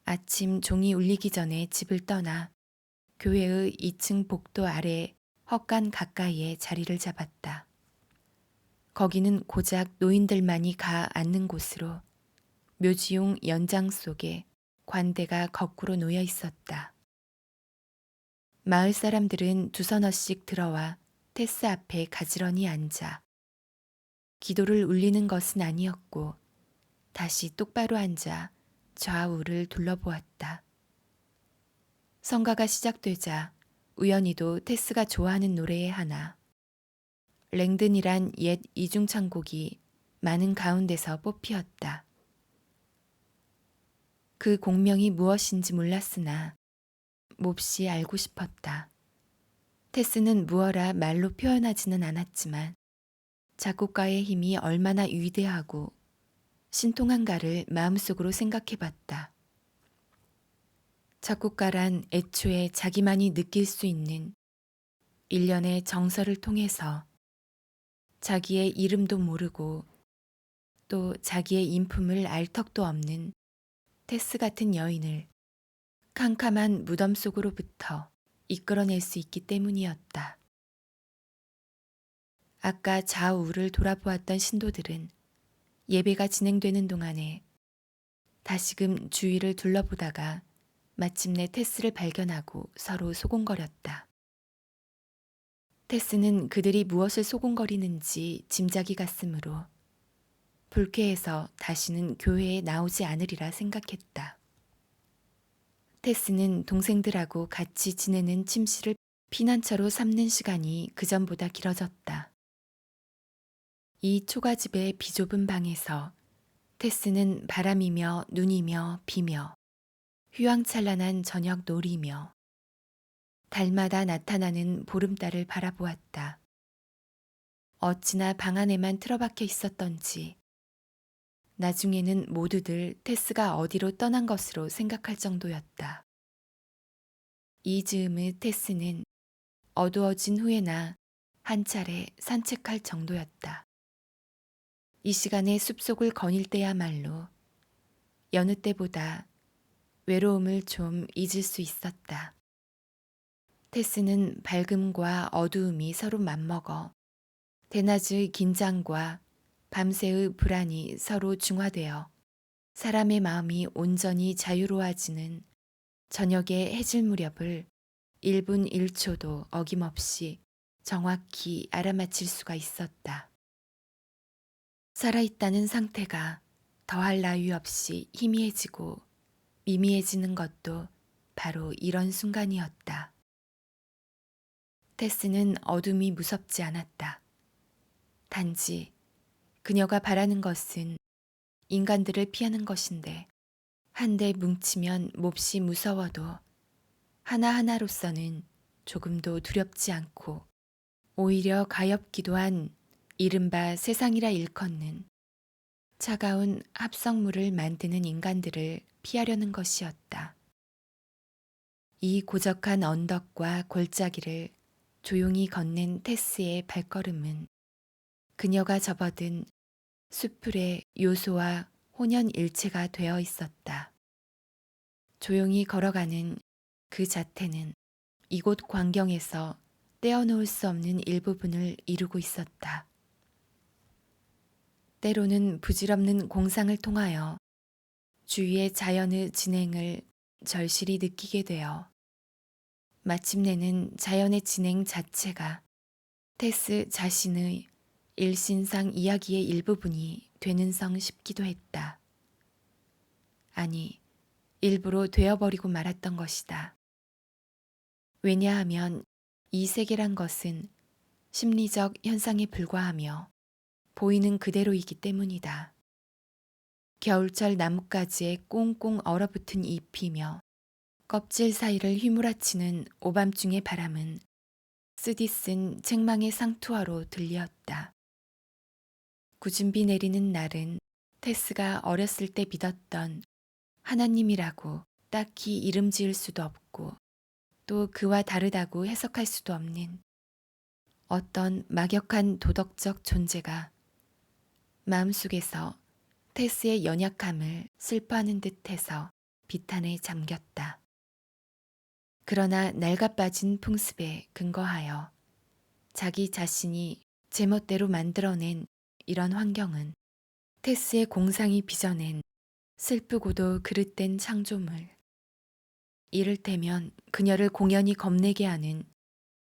아침 종이 울리기 전에 집을 떠나 교회의 2층 복도 아래 헛간 가까이에 자리를 잡았다. 거기는 고작 노인들만이 가 앉는 곳으로 묘지용 연장 속에 관대가 거꾸로 놓여 있었다. 마을 사람들은 두서너씩 들어와 테스 앞에 가지런히 앉아 기도를 울리는 것은 아니었고 다시 똑바로 앉아 좌우를 둘러보았다. 성가가 시작되자 우연히도 테스가 좋아하는 노래의 하나, 랭든이란 옛 이중창곡이 많은 가운데서 뽑히었다. 그 공명이 무엇인지 몰랐으나 몹시 알고 싶었다. 테스는 무어라 말로 표현하지는 않았지만 작곡가의 힘이 얼마나 위대하고 신통한가를 마음속으로 생각해봤다. 작곡가란 애초에 자기만이 느낄 수 있는 일련의 정서를 통해서 자기의 이름도 모르고 또 자기의 인품을 알 턱도 없는 테스 같은 여인을 캄캄한 무덤 속으로부터 이끌어낼 수 있기 때문이었다. 아까 좌우를 돌아보았던 신도들은 예배가 진행되는 동안에 다시금 주위를 둘러보다가 마침내 테스를 발견하고 서로 소곤거렸다. 테스는 그들이 무엇을 소곤거리는지 짐작이 갔으므로 불쾌해서 다시는 교회에 나오지 않으리라 생각했다. 테스는 동생들하고 같이 지내는 침실을 피난처로 삼는 시간이 그전보다 길어졌다. 이 초가집의 비좁은 방에서 테스는 바람이며 눈이며 비며 휘황찬란한 저녁 놀이며 달마다 나타나는 보름달을 바라보았다. 어찌나 방 안에만 틀어박혀 있었던지 나중에는 모두들 테스가 어디로 떠난 것으로 생각할 정도였다. 이 즈음의 테스는 어두워진 후에나 한 차례 산책할 정도였다. 이 시간에 숲속을 거닐 때야말로 여느 때보다 외로움을 좀 잊을 수 있었다. 테스는 밝음과 어두움이 서로 맞먹어 대낮의 긴장과 밤새의 불안이 서로 중화되어 사람의 마음이 온전히 자유로워지는 저녁의 해질 무렵을 1분 1초도 어김없이 정확히 알아맞힐 수가 있었다. 살아있다는 상태가 더할 나위 없이 희미해지고 미미해지는 것도 바로 이런 순간이었다. 테스는 어둠이 무섭지 않았다. 단지 그녀가 바라는 것은 인간들을 피하는 것인데 한데 뭉치면 몹시 무서워도 하나하나로서는 조금도 두렵지 않고 오히려 가엾기도 한 이른바 세상이라 일컫는 차가운 합성물을 만드는 인간들을 피하려는 것이었다. 이 고적한 언덕과 골짜기를 조용히 걷는 테스의 발걸음은 그녀가 접어든 숲풀의 요소와 혼연일체가 되어 있었다. 조용히 걸어가는 그 자태는 이곳 광경에서 떼어놓을 수 없는 일부분을 이루고 있었다. 때로는 부질없는 공상을 통하여 주위의 자연의 진행을 절실히 느끼게 되어 마침내는 자연의 진행 자체가 테스 자신의 일신상 이야기의 일부분이 되는 성 싶기도 했다. 아니, 일부러 되어버리고 말았던 것이다. 왜냐하면 이 세계란 것은 심리적 현상에 불과하며 보이는 그대로이기 때문이다. 겨울철 나뭇가지에 꽁꽁 얼어붙은 잎이며 껍질 사이를 휘몰아치는 오밤중의 바람은 쓰디쓴 책망의 상투화로 들렸다. 굳은 비 내리는 날은 테스가 어렸을 때 믿었던 하나님이라고 딱히 이름 지을 수도 없고 또 그와 다르다고 해석할 수도 없는 어떤 막역한 도덕적 존재가 마음속에서 테스의 연약함을 슬퍼하는 듯해서 비탄에 잠겼다. 그러나 낡아빠진 풍습에 근거하여 자기 자신이 제멋대로 만들어낸 이런 환경은 테스의 공상이 빚어낸 슬프고도 그릇된 창조물, 이를테면 그녀를 공연히 겁내게 하는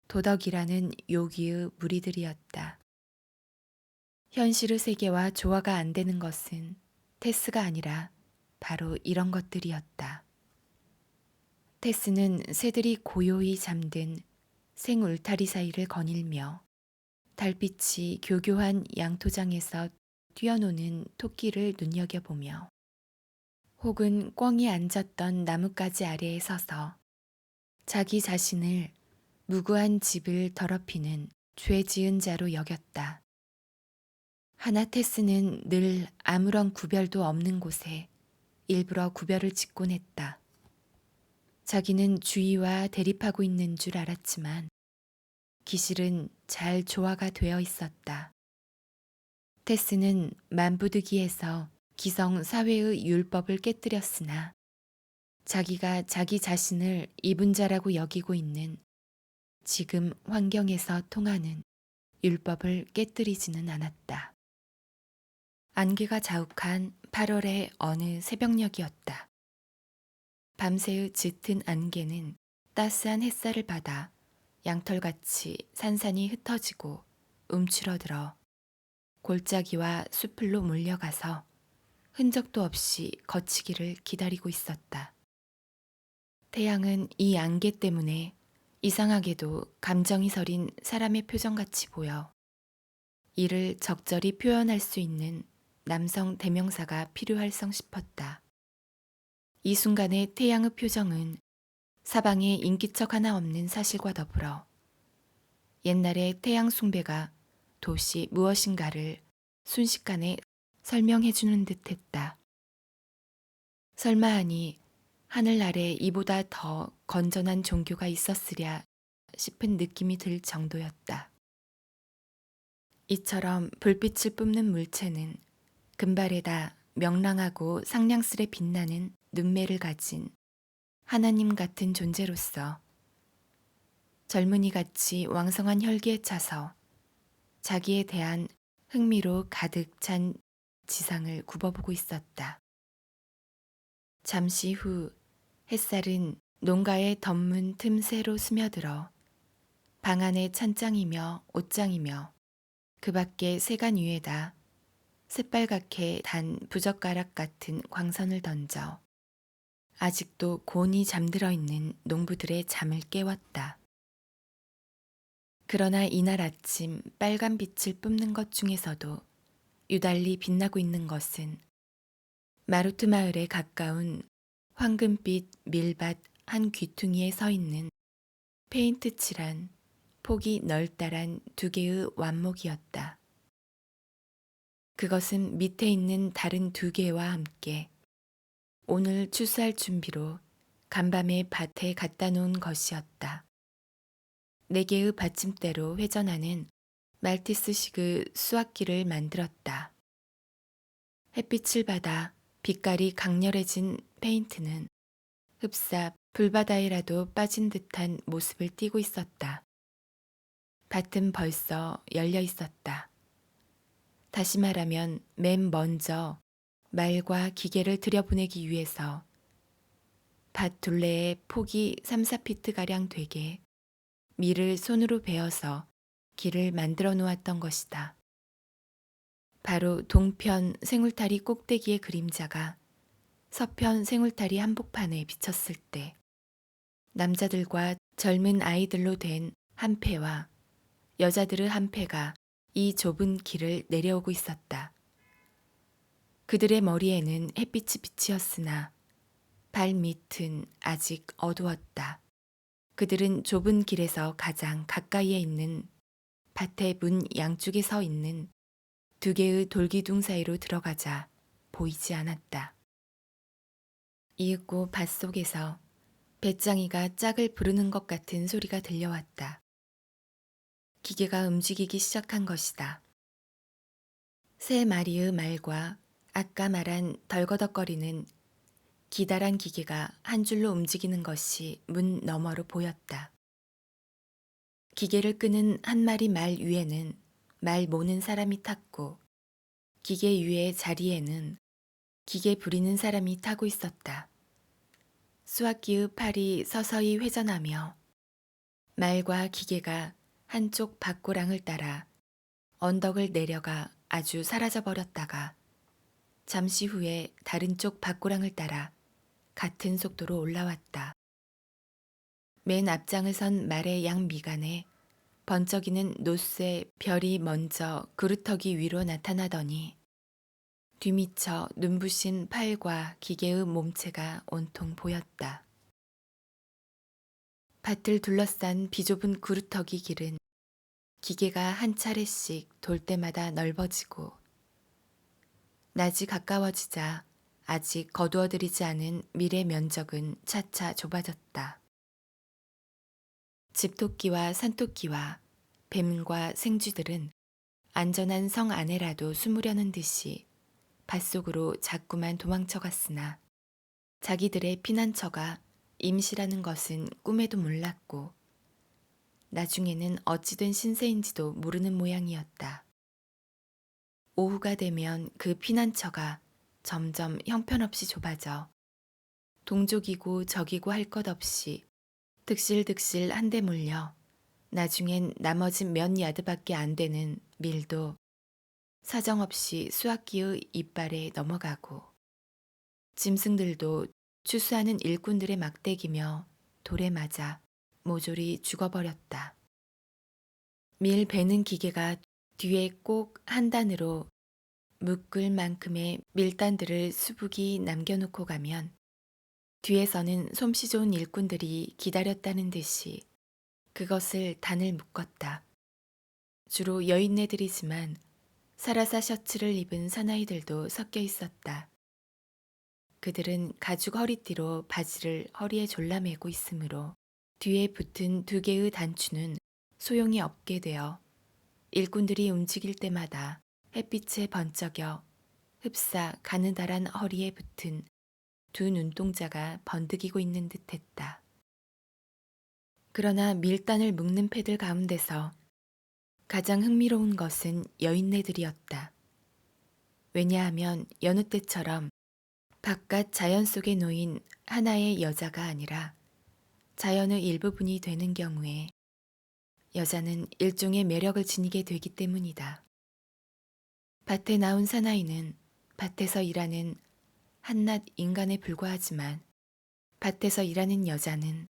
도덕이라는 요기의 무리들이었다. 현실의 세계와 조화가 안 되는 것은 테스가 아니라 바로 이런 것들이었다. 테스는 새들이 고요히 잠든 생울타리 사이를 거닐며 달빛이 교교한 양토장에서 뛰어노는 토끼를 눈여겨보며 혹은 꿩이 앉았던 나뭇가지 아래에 서서 자기 자신을 무구한 집을 더럽히는 죄 지은 자로 여겼다. 하나 테스는 늘 아무런 구별도 없는 곳에 일부러 구별을 짓곤 했다. 자기는 주위와 대립하고 있는 줄 알았지만 기실은 잘 조화가 되어 있었다. 테스는 만부득이해서 기성 사회의 율법을 깨뜨렸으나 자기가 자기 자신을 이분자라고 여기고 있는 지금 환경에서 통하는 율법을 깨뜨리지는 않았다. 안개가 자욱한 8월의 어느 새벽녘이었다. 밤새의 짙은 안개는 따스한 햇살을 받아 양털같이 산산이 흩어지고 움츠러들어 골짜기와 수풀로 몰려가서 흔적도 없이 거치기를 기다리고 있었다. 태양은 이 안개 때문에 이상하게도 감정이 서린 사람의 표정같이 보여 이를 적절히 표현할 수 있는 남성 대명사가 필요할성 싶었다. 이 순간의 태양의 표정은 사방에 인기척 하나 없는 사실과 더불어 옛날의 태양 숭배가 도시 무엇인가를 순식간에 설명해주는 듯했다. 설마 하니 하늘 아래 이보다 더 건전한 종교가 있었으랴 싶은 느낌이 들 정도였다. 이처럼 불빛을 뿜는 물체는 금발에다 명랑하고 상냥스레 빛나는 눈매를 가진 하나님 같은 존재로서 젊은이같이 왕성한 혈기에 차서 자기에 대한 흥미로 가득 찬 지상을 굽어보고 있었다. 잠시 후 햇살은 농가의 덮문 틈새로 스며들어 방 안의 찬장이며 옷장이며 그 밖의 세간 위에다 새빨갛게 단 부젓가락 같은 광선을 던져 아직도 곤히 잠들어 있는 농부들의 잠을 깨웠다. 그러나 이날 아침 빨간 빛을 뿜는 것 중에서도 유달리 빛나고 있는 것은 마루트 마을에 가까운 황금빛 밀밭 한 귀퉁이에 서 있는 페인트 칠한 폭이 널따란 두 개의 완목이었다. 그것은 밑에 있는 다른 두 개와 함께 오늘 추수할 준비로 간밤에 밭에 갖다 놓은 것이었다. 네 개의 받침대로 회전하는 말티스식의 수확기를 만들었다. 햇빛을 받아 빛깔이 강렬해진 페인트는 흡사 불바다에라도 빠진 듯한 모습을 띠고 있었다. 밭은 벌써 열려 있었다. 다시 말하면 맨 먼저 말과 기계를 들여보내기 위해서 밭 둘레에 폭이 3, 4피트가량 되게 밀을 손으로 베어서 길을 만들어 놓았던 것이다. 바로 동편 생울타리 꼭대기의 그림자가 서편 생울타리 한복판에 비쳤을 때 남자들과 젊은 아이들로 된 한 패와 여자들의 한 패가 이 좁은 길을 내려오고 있었다. 그들의 머리에는 햇빛이 비치었으나 발밑은 아직 어두웠다. 그들은 좁은 길에서 가장 가까이에 있는 밭의 문 양쪽에 서 있는 두 개의 돌기둥 사이로 들어가자 보이지 않았다. 이윽고 밭속에서 배짱이가 짝을 부르는 것 같은 소리가 들려왔다. 기계가 움직이기 시작한 것이다. 세 마리의 말과 아까 말한 덜거덕거리는 기다란 기계가 한 줄로 움직이는 것이 문 너머로 보였다. 기계를 끄는 한 마리 말 위에는 말 모는 사람이 탔고 기계 위의 자리에는 기계 부리는 사람이 타고 있었다. 수학기의 팔이 서서히 회전하며 말과 기계가 한쪽 밭고랑을 따라 언덕을 내려가 아주 사라져 버렸다가 잠시 후에 다른 쪽 밭고랑을 따라 같은 속도로 올라왔다. 맨 앞장을 선 말의 양 미간에 번쩍이는 노쇠 별이 먼저 그루터기 위로 나타나더니 뒤미쳐 눈부신 팔과 기계의 몸체가 온통 보였다. 밭을 둘러싼 비좁은 그루터기 길은 기계가 한 차례씩 돌 때마다 넓어지고 낮이 가까워지자 아직 거두어들이지 않은 밀의 면적은 차차 좁아졌다. 집토끼와 산토끼와 뱀과 생쥐들은 안전한 성 안에라도 숨으려는 듯이 밭속으로 자꾸만 도망쳐갔으나 자기들의 피난처가 임시라는 것은 꿈에도 몰랐고 나중에는 어찌된 신세인지도 모르는 모양이었다. 오후가 되면 그 피난처가 점점 형편없이 좁아져 동족이고 적이고 할 것 없이 득실득실 한데 몰려 나중엔 나머지 몇 야드밖에 안 되는 밀도 사정없이 수학기의 이빨에 넘어가고 짐승들도 추수하는 일꾼들의 막대기며 돌에 맞아 모조리 죽어버렸다. 밀 베는 기계가 뒤에 꼭 한 단으로 묶을 만큼의 밀단들을 수북이 남겨놓고 가면 뒤에서는 솜씨 좋은 일꾼들이 기다렸다는 듯이 그것을 단을 묶었다. 주로 여인네들이지만 사라사 셔츠를 입은 사나이들도 섞여 있었다. 그들은 가죽 허리띠로 바지를 허리에 졸라매고 있으므로 뒤에 붙은 두 개의 단추는 소용이 없게 되어 일꾼들이 움직일 때마다 햇빛에 번쩍여 흡사 가느다란 허리에 붙은 두 눈동자가 번득이고 있는 듯했다. 그러나 밀단을 묶는 패들 가운데서 가장 흥미로운 것은 여인네들이었다. 왜냐하면 여느 때처럼 바깥 자연 속에 놓인 하나의 여자가 아니라 자연의 일부분이 되는 경우에 여자는 일종의 매력을 지니게 되기 때문이다. 밭에 나온 사나이는 밭에서 일하는 한낱 인간에 불과하지만 밭에서 일하는 여자는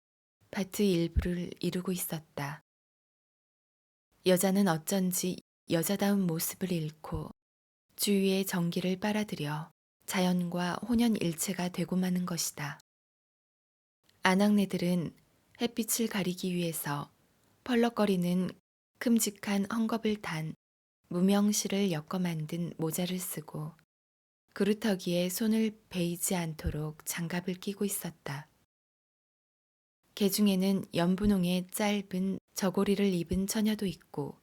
밭의 일부를 이루고 있었다. 여자는 어쩐지 여자다운 모습을 잃고 주위의 정기를 빨아들여 자연과 혼연일체가 되고 마는 것이다. 아낙네들은 햇빛을 가리기 위해서 펄럭거리는 큼직한 헝겊을 단 무명실을 엮어 만든 모자를 쓰고 그루터기에 손을 베이지 않도록 장갑을 끼고 있었다. 개 중에는 연분홍의 짧은 저고리를 입은 처녀도 있고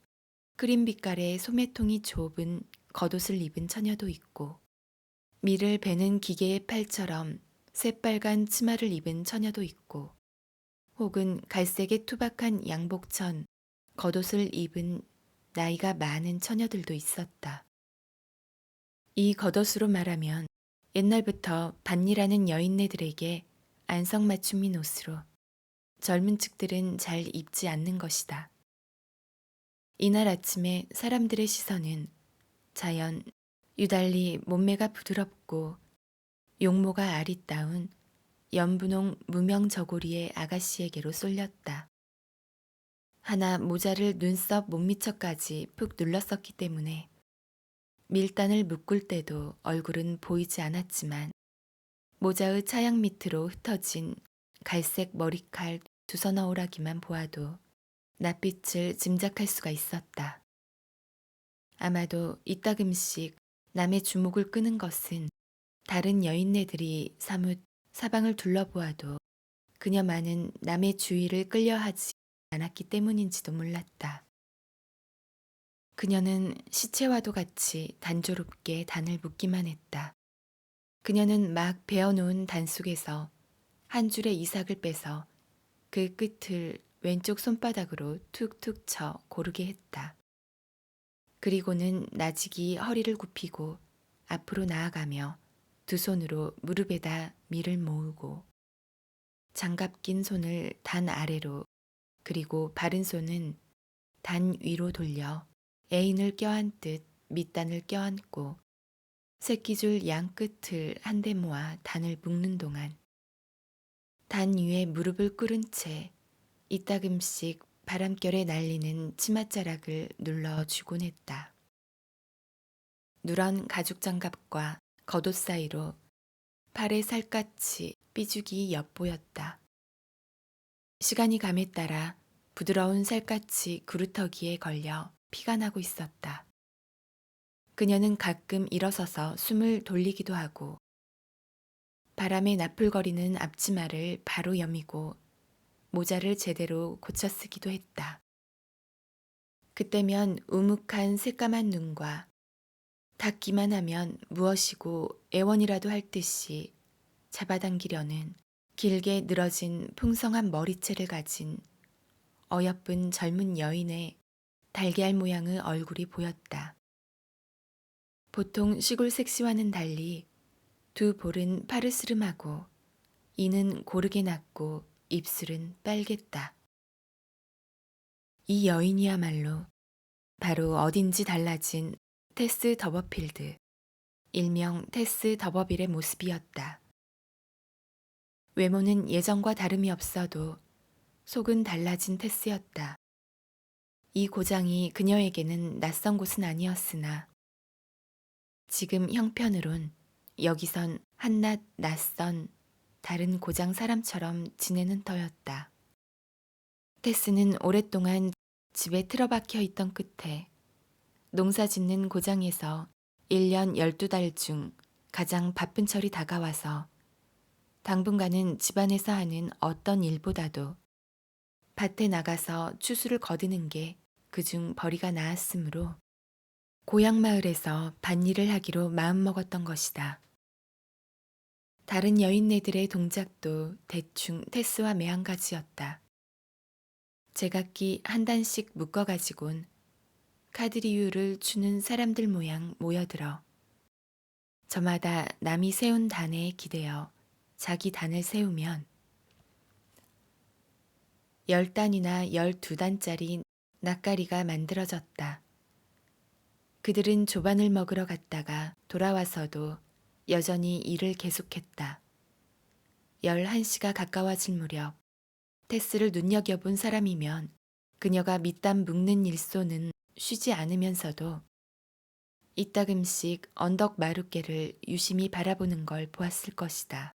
크림 빛깔의 소매통이 좁은 겉옷을 입은 처녀도 있고 밀을 베는 기계의 팔처럼 새빨간 치마를 입은 처녀도 있고 혹은 갈색의 투박한 양복천 겉옷을 입은 나이가 많은 처녀들도 있었다. 이 겉옷으로 말하면 옛날부터 밭일하는 여인네들에게 안성맞춤인 옷으로 젊은 층들은 잘 입지 않는 것이다. 이날 아침에 사람들의 시선은 자연 유달리 몸매가 부드럽고 용모가 아리따운 연분홍 무명 저고리의 아가씨에게로 쏠렸다. 하나 모자를 눈썹 못미쳐까지 푹 눌렀었기 때문에 밀단을 묶을 때도 얼굴은 보이지 않았지만 모자의 차양 밑으로 흩어진 갈색 머리칼 두서너 오라기만 보아도 낯빛을 짐작할 수가 있었다. 아마도 이따금씩 남의 주목을 끄는 것은 다른 여인네들이 사뭇 사방을 둘러보아도 그녀만은 남의 주의를 끌려하지 않았기 때문인지도 몰랐다. 그녀는 시체와도 같이 단조롭게 단을 묶기만 했다. 그녀는 막 베어놓은 단 속에서 한 줄의 이삭을 빼서 그 끝을 왼쪽 손바닥으로 툭툭 쳐 고르게 했다. 그리고는 나직이 허리를 굽히고 앞으로 나아가며 두 손으로 무릎에다 밀을 모으고 장갑 낀 손을 단 아래로 그리고 바른 손은 단 위로 돌려 애인을 껴안듯 밑단을 껴안고 새끼줄 양 끝을 한데 모아 단을 묶는 동안 단 위에 무릎을 꿇은 채 이따금씩 바람결에 날리는 치맛자락을 눌러주곤 했다. 누런 가죽 장갑과 겉옷 사이로 팔의 살갗이 삐죽이 엿보였다. 시간이 감에 따라 부드러운 살갗이 구루터기에 걸려 피가 나고 있었다. 그녀는 가끔 일어서서 숨을 돌리기도 하고 바람에 나풀거리는 앞치마를 바로 여미고 모자를 제대로 고쳐 쓰기도 했다. 그때면 우묵한 새까만 눈과 닿기만 하면 무엇이고 애원이라도 할 듯이 잡아당기려는 길게 늘어진 풍성한 머리채를 가진 어여쁜 젊은 여인의 달걀 모양의 얼굴이 보였다. 보통 시골 섹시와는 달리 두 볼은 파르스름하고 이는 고르게 났고 입술은 빨갰다. 이 여인이야말로 바로 어딘지 달라진 테스 더버필드, 일명 테스 더버빌의 모습이었다. 외모는 예전과 다름이 없어도 속은 달라진 테스였다. 이 고장이 그녀에게는 낯선 곳은 아니었으나 지금 형편으론 여기선 한낱 낯선 다른 고장 사람처럼 지내는 터였다. 테스는 오랫동안 집에 틀어박혀 있던 끝에 농사 짓는 고장에서 1년 12달 중 가장 바쁜 철이 다가와서 당분간은 집안에서 하는 어떤 일보다도 밭에 나가서 추수를 거두는 게 그중 벌이가 나았으므로 고향 마을에서 밭일을 하기로 마음먹었던 것이다. 다른 여인네들의 동작도 대충 테스와 매한가지였다. 제각기 한 단씩 묶어가지곤 카드리유를 추는 사람들 모양 모여들어 저마다 남이 세운 단에 기대어 자기 단을 세우면 10단이나 12단짜리 낯가리가 만들어졌다. 그들은 조반을 먹으러 갔다가 돌아와서도 여전히 일을 계속했다. 11시가 가까워질 무렵 테스를 눈여겨본 사람이면 그녀가 밑단 묶는 일소는 쉬지 않으면서도 이따금씩 언덕 마룻개를 유심히 바라보는 걸 보았을 것이다.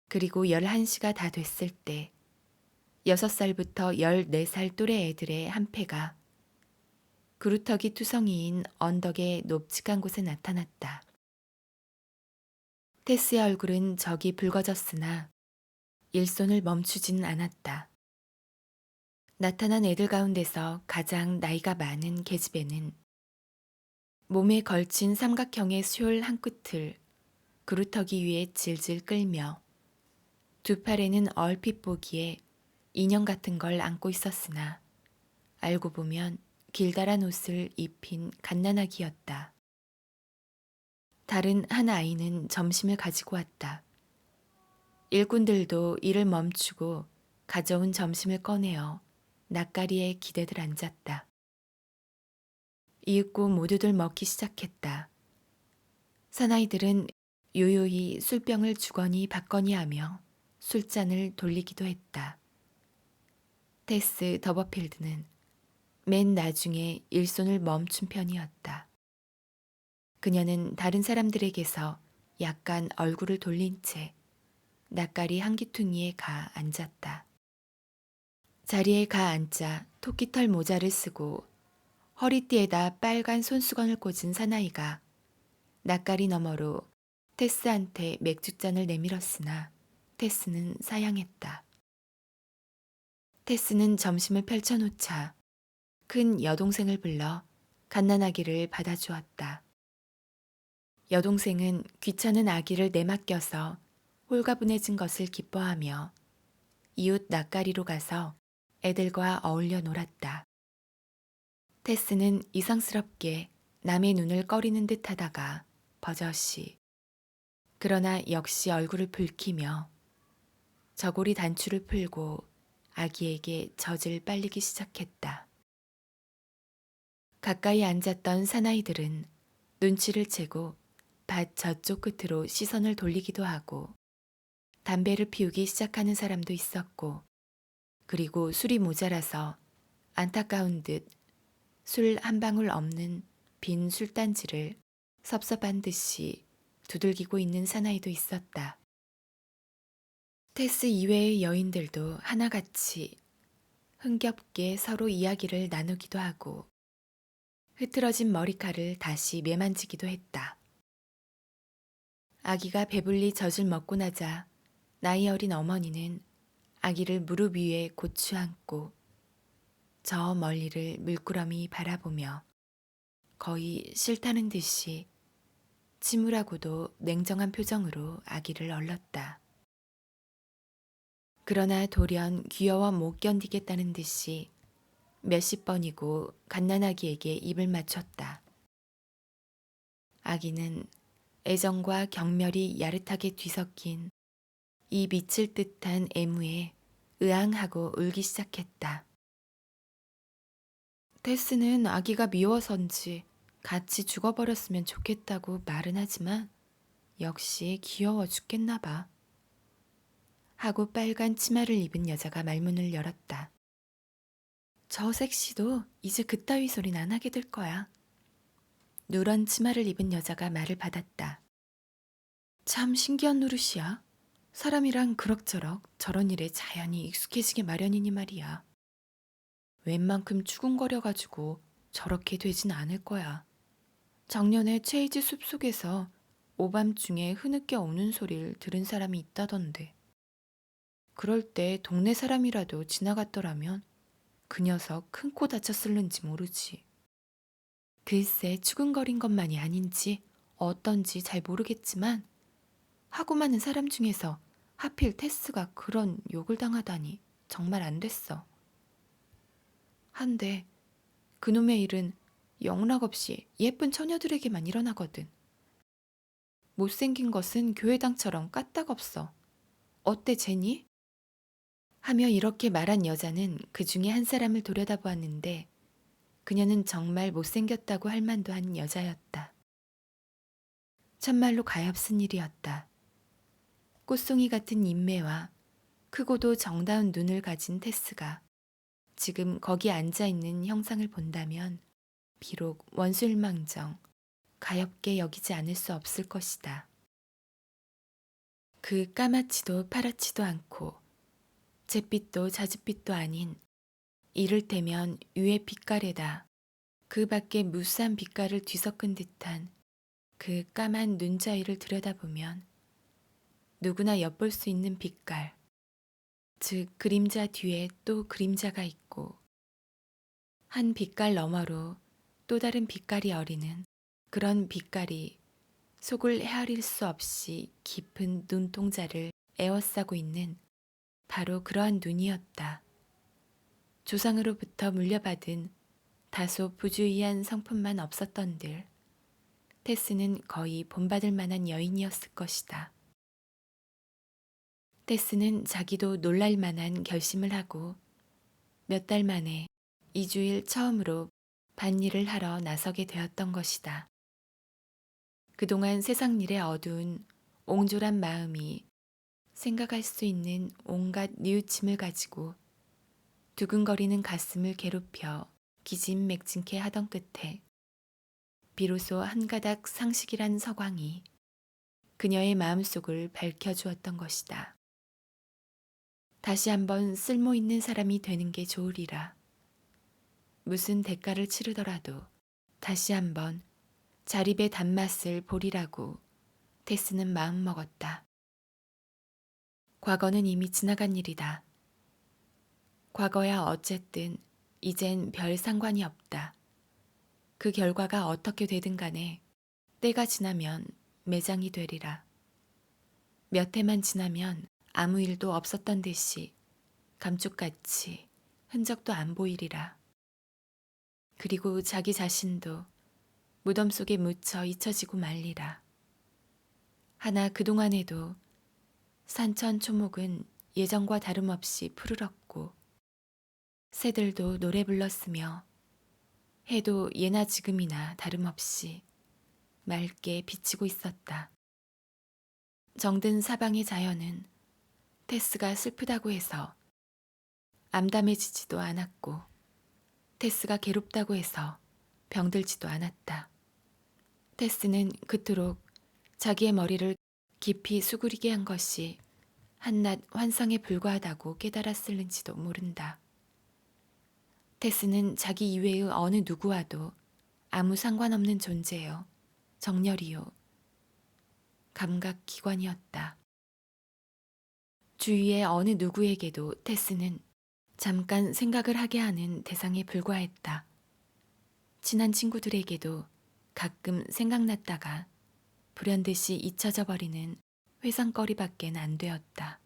그리고 11시가 다 됐을 때 6살부터 14살 또래 애들의 한 패가 그루터기 투성이인 언덕의 높직한 곳에 나타났다. 테스의 얼굴은 적이 붉어졌으나 일손을 멈추지는 않았다. 나타난 애들 가운데서 가장 나이가 많은 계집애는 몸에 걸친 삼각형의 숄 한 끝을 그루터기 위에 질질 끌며 두 팔에는 얼핏 보기에 인형 같은 걸 안고 있었으나 알고 보면 길다란 옷을 입힌 갓난아기였다. 다른 한 아이는 점심을 가지고 왔다. 일꾼들도 일을 멈추고 가져온 점심을 꺼내어 낯가리에 기대들 앉았다. 이윽고 모두들 먹기 시작했다. 사나이들은 요요히 술병을 주거니 받거니 하며 술잔을 돌리기도 했다. 테스 더버필드는 맨 나중에 일손을 멈춘 편이었다. 그녀는 다른 사람들에게서 약간 얼굴을 돌린 채 낯가리 한기퉁이에 가 앉았다. 자리에 가 앉자 토끼털 모자를 쓰고 허리띠에다 빨간 손수건을 꽂은 사나이가 낯가리 너머로 테스한테 맥주잔을 내밀었으나 테스는 사양했다. 테스는 점심을 펼쳐놓자 큰 여동생을 불러 갓난아기를 받아주었다. 여동생은 귀찮은 아기를 내맡겨서 홀가분해진 것을 기뻐하며 이웃 낯가리로 가서 애들과 어울려 놀았다. 테스는 이상스럽게 남의 눈을 꺼리는 듯 하다가 버젓이, 그러나 역시 얼굴을 붉히며 저고리 단추를 풀고 아기에게 젖을 빨리기 시작했다. 가까이 앉았던 사나이들은 눈치를 채고 밭 저쪽 끝으로 시선을 돌리기도 하고 담배를 피우기 시작하는 사람도 있었고, 그리고 술이 모자라서 안타까운 듯 술 한 방울 없는 빈 술단지를 섭섭한 듯이 두들기고 있는 사나이도 있었다. 테스 이외의 여인들도 하나같이 흥겹게 서로 이야기를 나누기도 하고 흐트러진 머리칼을 다시 매만지기도 했다. 아기가 배불리 젖을 먹고 나자 나이 어린 어머니는 아기를 무릎 위에 고추 앉고 저 멀리를 물끄러미 바라보며 거의 싫다는 듯이 침울하고도 냉정한 표정으로 아기를 얼렀다. 그러나 돌연 귀여워 못 견디겠다는 듯이 몇십 번이고 갓난아기에게 입을 맞췄다. 아기는 애정과 경멸이 야릇하게 뒤섞인 이 미칠 듯한 애무에 으앙하고 울기 시작했다. 테스는 아기가 미워서인지 같이 죽어버렸으면 좋겠다고 말은 하지만 역시 귀여워 죽겠나 봐. 하고 빨간 치마를 입은 여자가 말문을 열었다. 저 섹시도 이제 그따위 소린 안 하게 될 거야. 누런 치마를 입은 여자가 말을 받았다. 참 신기한 노릇이야. 사람이란 그럭저럭 저런 일에 자연히 익숙해지게 마련이니 말이야. 웬만큼 추궁거려가지고 저렇게 되진 않을 거야. 작년에 체이지 숲속에서 오밤중에 흐느껴 우는 소리를 들은 사람이 있다던데. 그럴 때 동네 사람이라도 지나갔더라면 그 녀석 큰 코 다쳤을는지 모르지. 글쎄 추궁거린 것만이 아닌지 어떤지 잘 모르겠지만 하고 많은 사람 중에서 하필 테스가 그런 욕을 당하다니 정말 안 됐어. 한데 그놈의 일은 영락없이 예쁜 처녀들에게만 일어나거든. 못생긴 것은 교회당처럼 까딱없어. 어때 제니? 하며 이렇게 말한 여자는 그 중에 한 사람을 들여다보았는데 그녀는 정말 못생겼다고 할 만도 한 여자였다. 참말로 가엾은 일이었다. 꽃송이 같은 인매와 크고도 정다운 눈을 가진 테스가 지금 거기 앉아있는 형상을 본다면 비록 원수일망정 가엾게 여기지 않을 수 없을 것이다. 그 까맣지도 파랗지도 않고 잿빛도 자줏빛도 아닌 이를테면 위의 빛깔에다 그 밖에 무수한 빛깔을 뒤섞은 듯한 그 까만 눈자위를 들여다보면 누구나 엿볼 수 있는 빛깔, 즉 그림자 뒤에 또 그림자가 있고 한 빛깔 너머로 또 다른 빛깔이 어리는 그런 빛깔이 속을 헤아릴 수 없이 깊은 눈동자를 에워싸고 있는 바로 그러한 눈이었다. 조상으로부터 물려받은 다소 부주의한 성품만 없었던들 테스는 거의 본받을 만한 여인이었을 것이다. 테스는 자기도 놀랄 만한 결심을 하고 몇 달 만에 2주일 처음으로 밭일을 하러 나서게 되었던 것이다. 그동안 세상 일에 어두운 옹졸한 마음이 생각할 수 있는 온갖 뉘우침을 가지고 두근거리는 가슴을 괴롭혀 기진맥진케 하던 끝에 비로소 한 가닥 상식이란 서광이 그녀의 마음속을 밝혀주었던 것이다. 다시 한번 쓸모 있는 사람이 되는 게 좋으리라. 무슨 대가를 치르더라도 다시 한번 자립의 단맛을 보리라고 테스는 마음먹었다. 과거는 이미 지나간 일이다. 과거야 어쨌든 이젠 별 상관이 없다. 그 결과가 어떻게 되든 간에 때가 지나면 매장이 되리라. 몇 해만 지나면 아무 일도 없었던 듯이 감쪽같이 흔적도 안 보이리라. 그리고 자기 자신도 무덤 속에 묻혀 잊혀지고 말리라. 하나 그동안에도 산천 초목은 예전과 다름없이 푸르렀고 새들도 노래 불렀으며 해도 예나 지금이나 다름없이 맑게 비치고 있었다. 정든 사방의 자연은 테스가 슬프다고 해서 암담해지지도 않았고 테스가 괴롭다고 해서 병들지도 않았다. 테스는 그토록 자기의 머리를 깊이 수그리게 한 것이 한낱 환상에 불과하다고 깨달았을는지도 모른다. 테스는 자기 이외의 어느 누구와도 아무 상관없는 존재요. 정열이요. 감각기관이었다. 주위의 어느 누구에게도 테스는 잠깐 생각을 하게 하는 대상에 불과했다. 친한 친구들에게도 가끔 생각났다가 불현듯이 잊혀져 버리는 회상거리밖엔 안 되었다.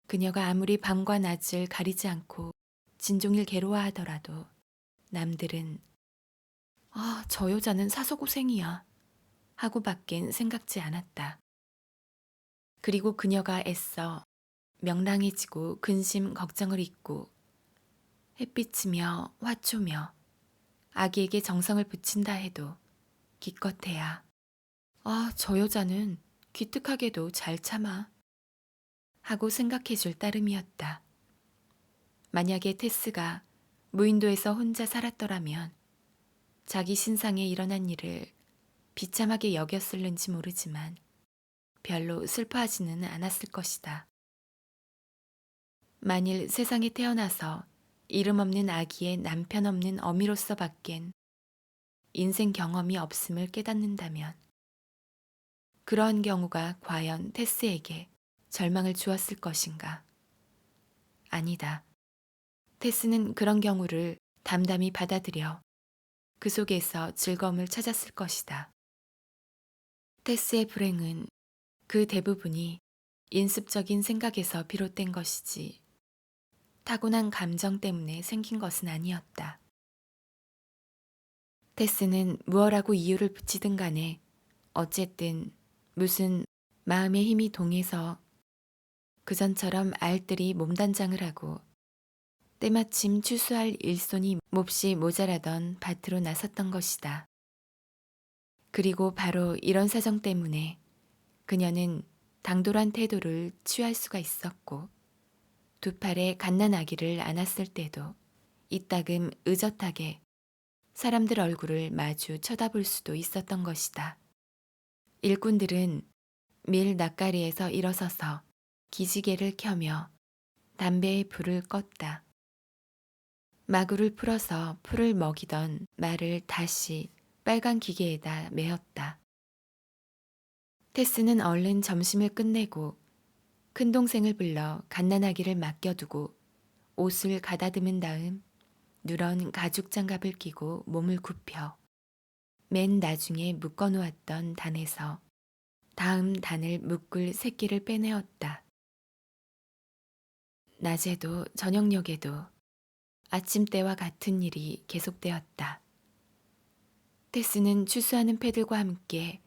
그녀가 아무리 밤과 낮을 가리지 않고 진종일 괴로워하더라도 남들은 저 여자는 사서고생이야 하고밖엔 생각지 않았다. 그리고 그녀가 애써 명랑해지고 근심 걱정을 잊고 햇빛이며 화초며 아기에게 정성을 붙인다 해도 기껏해야 저 여자는 기특하게도 잘 참아 하고 생각해 줄 따름이었다. 만약에 테스가 무인도에서 혼자 살았더라면 자기 신상에 일어난 일을 비참하게 여겼을는지 모르지만 별로 슬퍼하지는 않았을 것이다. 만일 세상에 태어나서 이름 없는 아기의 남편 없는 어미로서 밖엔 인생 경험이 없음을 깨닫는다면 그러한 경우가 과연 테스에게 절망을 주었을 것인가? 아니다. 테스는 그런 경우를 담담히 받아들여 그 속에서 즐거움을 찾았을 것이다. 테스의 불행은 그 대부분이 인습적인 생각에서 비롯된 것이지 타고난 감정 때문에 생긴 것은 아니었다. 테스는 무엇라고 이유를 붙이든 간에 어쨌든 무슨 마음의 힘이 동해서 그전처럼 알뜰히 몸단장을 하고 때마침 추수할 일손이 몹시 모자라던 밭으로 나섰던 것이다. 그리고 바로 이런 사정 때문에 그녀는 당돌한 태도를 취할 수가 있었고 두 팔에 갓난아기를 안았을 때도 이따금 의젓하게 사람들 얼굴을 마주 쳐다볼 수도 있었던 것이다. 일꾼들은 밀 낯가리에서 일어서서 기지개를 켜며 담배에 불을 껐다. 마구를 풀어서 풀을 먹이던 말을 다시 빨간 기계에다 메었다. 테스는 얼른 점심을 끝내고 큰 동생을 불러 갓난아기를 맡겨두고 옷을 가다듬은 다음 누런 가죽 장갑을 끼고 몸을 굽혀 맨 나중에 묶어놓았던 단에서 다음 단을 묶을 새끼를 빼내었다. 낮에도 저녁녘에도 아침 때와 같은 일이 계속되었다. 테스는 추수하는 패들과 함께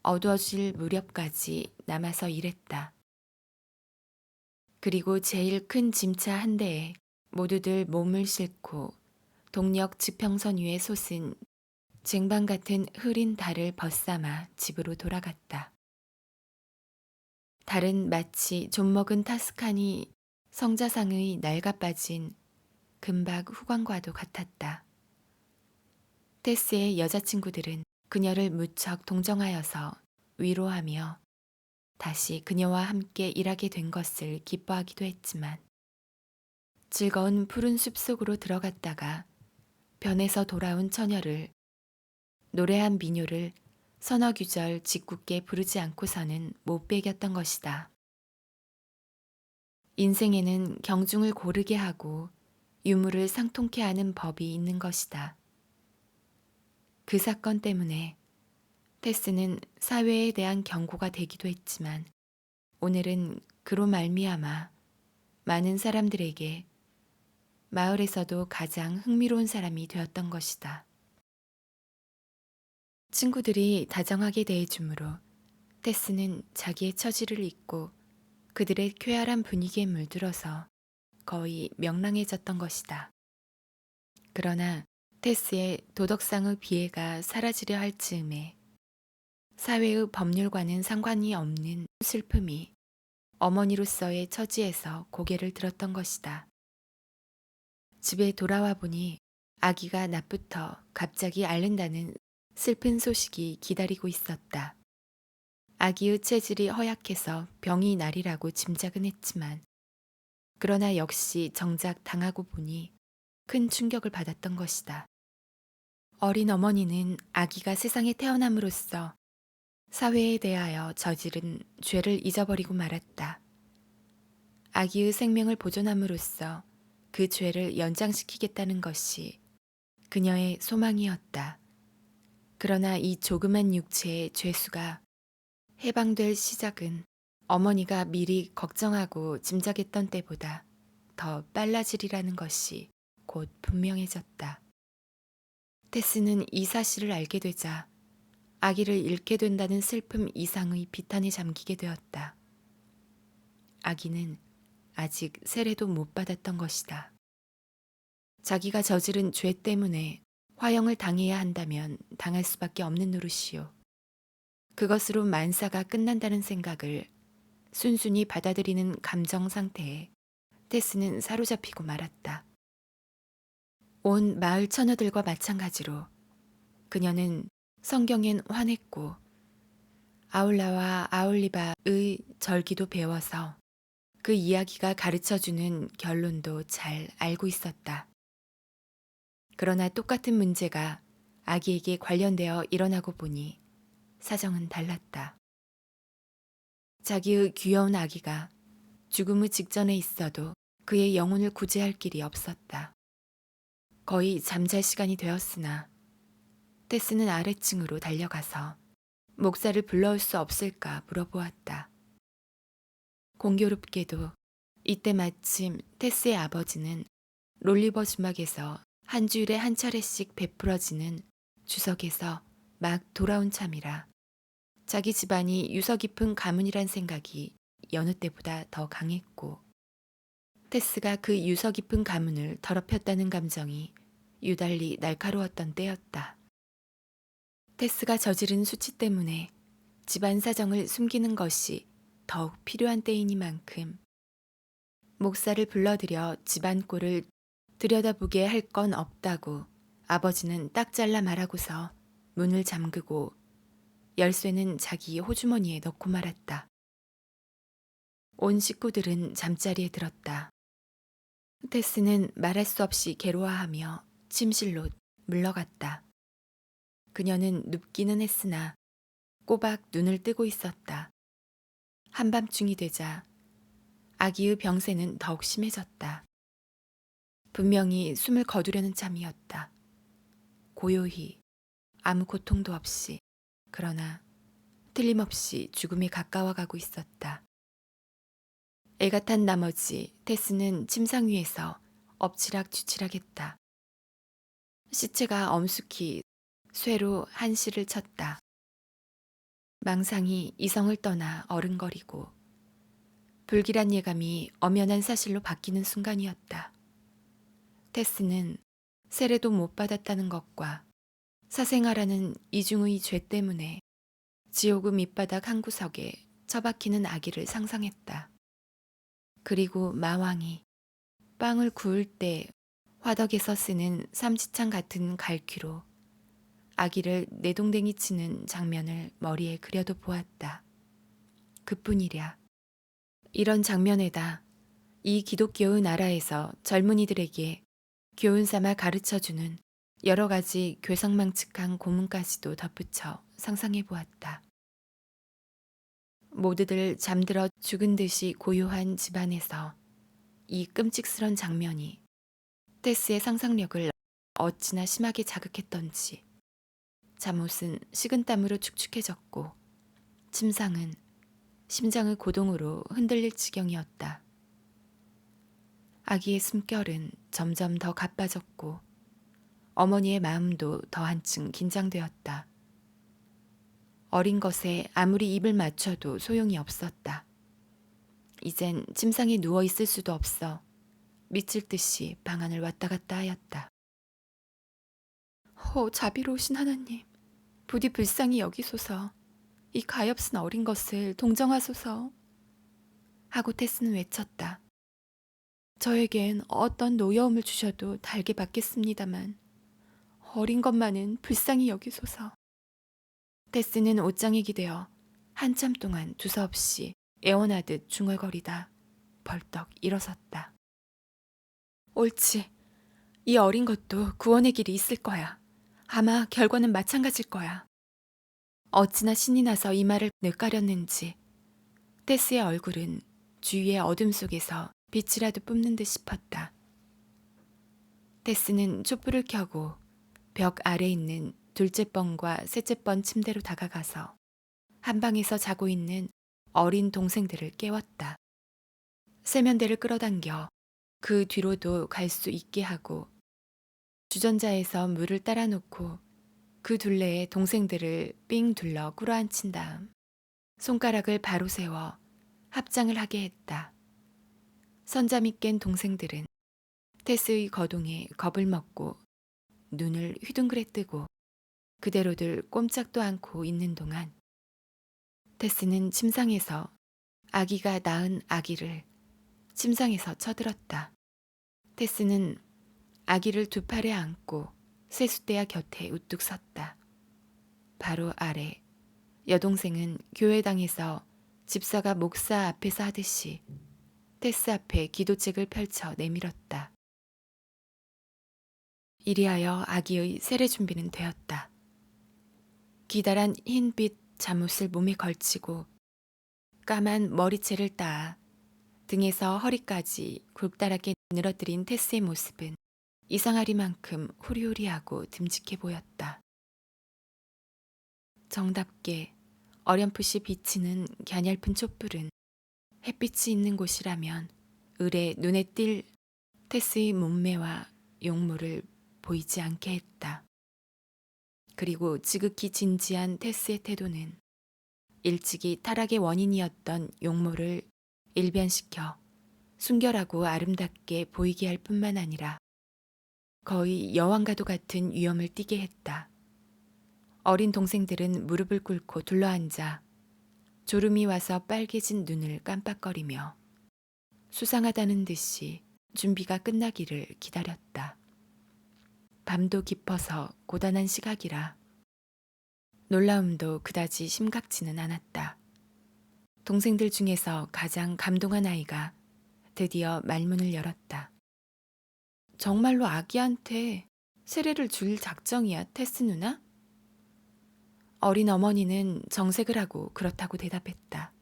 어두워질 무렵까지 남아서 일했다. 그리고 제일 큰 짐차 한 대에 모두들 몸을 싣고 동력 지평선 위에 솟은 쟁반 같은 흐린 달을 벗삼아 집으로 돌아갔다. 달은 마치 좀먹은 타스카니 성자상의 낡아빠진 금박 후광과도 같았다. 테스의 여자친구들은 그녀를 무척 동정하여서 위로하며 다시 그녀와 함께 일하게 된 것을 기뻐하기도 했지만 즐거운 푸른 숲속으로 들어갔다가 변에서 돌아온 처녀를 노래한 민요를 서너 구절 짓궂게 부르지 않고서는 못 배겼던 것이다. 인생에는 경중을 고르게 하고 유무를 상통케 하는 법이 있는 것이다. 그 사건 때문에 테스는 사회에 대한 경고가 되기도 했지만 오늘은 그로 말미암아 많은 사람들에게 마을에서도 가장 흥미로운 사람이 되었던 것이다. 친구들이 다정하게 대해주므로 테스는 자기의 처지를 잊고 그들의 쾌활한 분위기에 물들어서 거의 명랑해졌던 것이다. 그러나 테스의 도덕상의 비애가 사라지려 할 즈음에 사회의 법률과는 상관이 없는 슬픔이 어머니로서의 처지에서 고개를 들었던 것이다. 집에 돌아와 보니 아기가 낮부터 갑자기 앓는다는 슬픈 소식이 기다리고 있었다. 아기의 체질이 허약해서 병이 나리라고 짐작은 했지만 그러나 역시 정작 당하고 보니 큰 충격을 받았던 것이다. 어린 어머니는 아기가 세상에 태어남으로써 사회에 대하여 저지른 죄를 잊어버리고 말았다. 아기의 생명을 보존함으로써 그 죄를 연장시키겠다는 것이 그녀의 소망이었다. 그러나 이 조그만 육체의 죄수가 해방될 시작은 어머니가 미리 걱정하고 짐작했던 때보다 더 빨라지리라는 것이 곧 분명해졌다. 테스는 이 사실을 알게 되자 아기를 잃게 된다는 슬픔 이상의 비탄에 잠기게 되었다. 아기는 아직 세례도 못 받았던 것이다. 자기가 저지른 죄 때문에 화형을 당해야 한다면 당할 수밖에 없는 노릇이요. 그것으로 만사가 끝난다는 생각을 순순히 받아들이는 감정 상태에 테스는 사로잡히고 말았다. 온 마을 처녀들과 마찬가지로 그녀는 성경엔 화냈고 아울라와 아울리바의 절기도 배워서 그 이야기가 가르쳐주는 결론도 잘 알고 있었다. 그러나 똑같은 문제가 아기에게 관련되어 일어나고 보니 사정은 달랐다. 자기의 귀여운 아기가 죽음의 직전에 있어도 그의 영혼을 구제할 길이 없었다. 거의 잠잘 시간이 되었으나 테스는 아래층으로 달려가서 목사를 불러올 수 없을까 물어보았다. 공교롭게도 이때 마침 테스의 아버지는 롤리버 주막에서 한 주일에 한 차례씩 베풀어지는 주석에서 막 돌아온 참이라 자기 집안이 유서 깊은 가문이란 생각이 여느 때보다 더 강했고 테스가 그 유서 깊은 가문을 더럽혔다는 감정이 유달리 날카로웠던 때였다. 테스가 저지른 수치 때문에 집안 사정을 숨기는 것이 더욱 필요한 때이니만큼 목사를 불러들여 집안 꼴을 들여다보게 할 건 없다고 아버지는 딱 잘라 말하고서 문을 잠그고 열쇠는 자기 호주머니에 넣고 말았다. 온 식구들은 잠자리에 들었다. 테스는 말할 수 없이 괴로워하며 침실로 물러갔다. 그녀는 눕기는 했으나 꼬박 눈을 뜨고 있었다. 한밤중이 되자 아기의 병세는 더욱 심해졌다. 분명히 숨을 거두려는 참이었다. 고요히 아무 고통도 없이 그러나 틀림없이 죽음에 가까워가고 있었다. 애가 탄 나머지 테스는 침상 위에서 엎치락뒤치락했다. 시체가 엄숙히 쇠로 한시를 쳤다. 망상이 이성을 떠나 어른거리고 불길한 예감이 엄연한 사실로 바뀌는 순간이었다. 테스는 세례도 못 받았다는 것과 사생아라는 이중의 죄 때문에 지옥의 밑바닥 한 구석에 처박히는 아기를 상상했다. 그리고 마왕이 빵을 구울 때 화덕에서 쓰는 삼지창 같은 갈퀴로 아기를 내동댕이 치는 장면을 머리에 그려도 보았다. 그뿐이랴. 이런 장면에다 이 기독교의 나라에서 젊은이들에게 교훈 삼아 가르쳐주는 여러 가지 괴상망측한 고문까지도 덧붙여 상상해 보았다. 모두들 잠들어 죽은 듯이 고요한 집안에서 이 끔찍스런 장면이 테스의 상상력을 어찌나 심하게 자극했던지 잠옷은 식은땀으로 축축해졌고 침상은 심장의 고동으로 흔들릴 지경이었다. 아기의 숨결은 점점 더 가빠졌고 어머니의 마음도 더 한층 긴장되었다. 어린 것에 아무리 입을 맞춰도 소용이 없었다. 이젠 침상에 누워 있을 수도 없어 미칠 듯이 방안을 왔다 갔다 하였다. 자비로우신 하나님, 부디 불쌍히 여기소서. 이 가엾은 어린 것을 동정하소서. 하고 테스는 외쳤다. 저에겐 어떤 노여움을 주셔도 달게 받겠습니다만 어린 것만은 불쌍히 여기소서. 테스는 옷장에 기대어 한참 동안 두서없이 애원하듯 중얼거리다 벌떡 일어섰다. 옳지. 이 어린 것도 구원의 길이 있을 거야. 아마 결과는 마찬가지일 거야. 어찌나 신이 나서 이 말을 뇌까렸는지 테스의 얼굴은 주위의 어둠 속에서 빛이라도 뿜는 듯 싶었다. 테스는 촛불을 켜고 벽 아래 있는 둘째 번과 셋째 번 침대로 다가가서 한 방에서 자고 있는 어린 동생들을 깨웠다. 세면대를 끌어당겨 그 뒤로도 갈 수 있게 하고 주전자에서 물을 따라 놓고 그 둘레에 동생들을 삥 둘러 꿇어앉힌 다음 손가락을 바로 세워 합장을 하게 했다. 선잠이 깬 동생들은 테스의 거동에 겁을 먹고 눈을 휘둥그레 뜨고 그대로들 꼼짝도 않고 있는 동안 테스는 침상에서 아기가 낳은 아기를 침상에서 쳐들었다. 테스는 아기를 두 팔에 안고 세숫대야 곁에 우뚝 섰다. 바로 아래 여동생은 교회당에서 집사가 목사 앞에서 하듯이 테스 앞에 기도책을 펼쳐 내밀었다. 이리하여 아기의 세례 준비는 되었다. 기다란 흰빛 잠옷을 몸에 걸치고 까만 머리채를 따 등에서 허리까지 굵다랗게 늘어뜨린 테스의 모습은 이상하리만큼 후리후리하고 듬직해 보였다. 정답게 어렴풋이 비치는 갸냘픈 촛불은 햇빛이 있는 곳이라면 을에 눈에 띌 테스의 몸매와 용모를 보이지 않게 했다. 그리고 지극히 진지한 테스의 태도는 일찍이 타락의 원인이었던 용모를 일변시켜 순결하고 아름답게 보이게 할 뿐만 아니라 거의 여왕과도 같은 위엄을 띠게 했다. 어린 동생들은 무릎을 꿇고 둘러앉아 졸음이 와서 빨개진 눈을 깜빡거리며 수상하다는 듯이 준비가 끝나기를 기다렸다. 밤도 깊어서 고단한 시각이라 놀라움도 그다지 심각지는 않았다. 동생들 중에서 가장 감동한 아이가 드디어 말문을 열었다. 정말로 아기한테 세례를 줄 작정이야, 테스 누나? 어린 어머니는 정색을 하고 그렇다고 대답했다.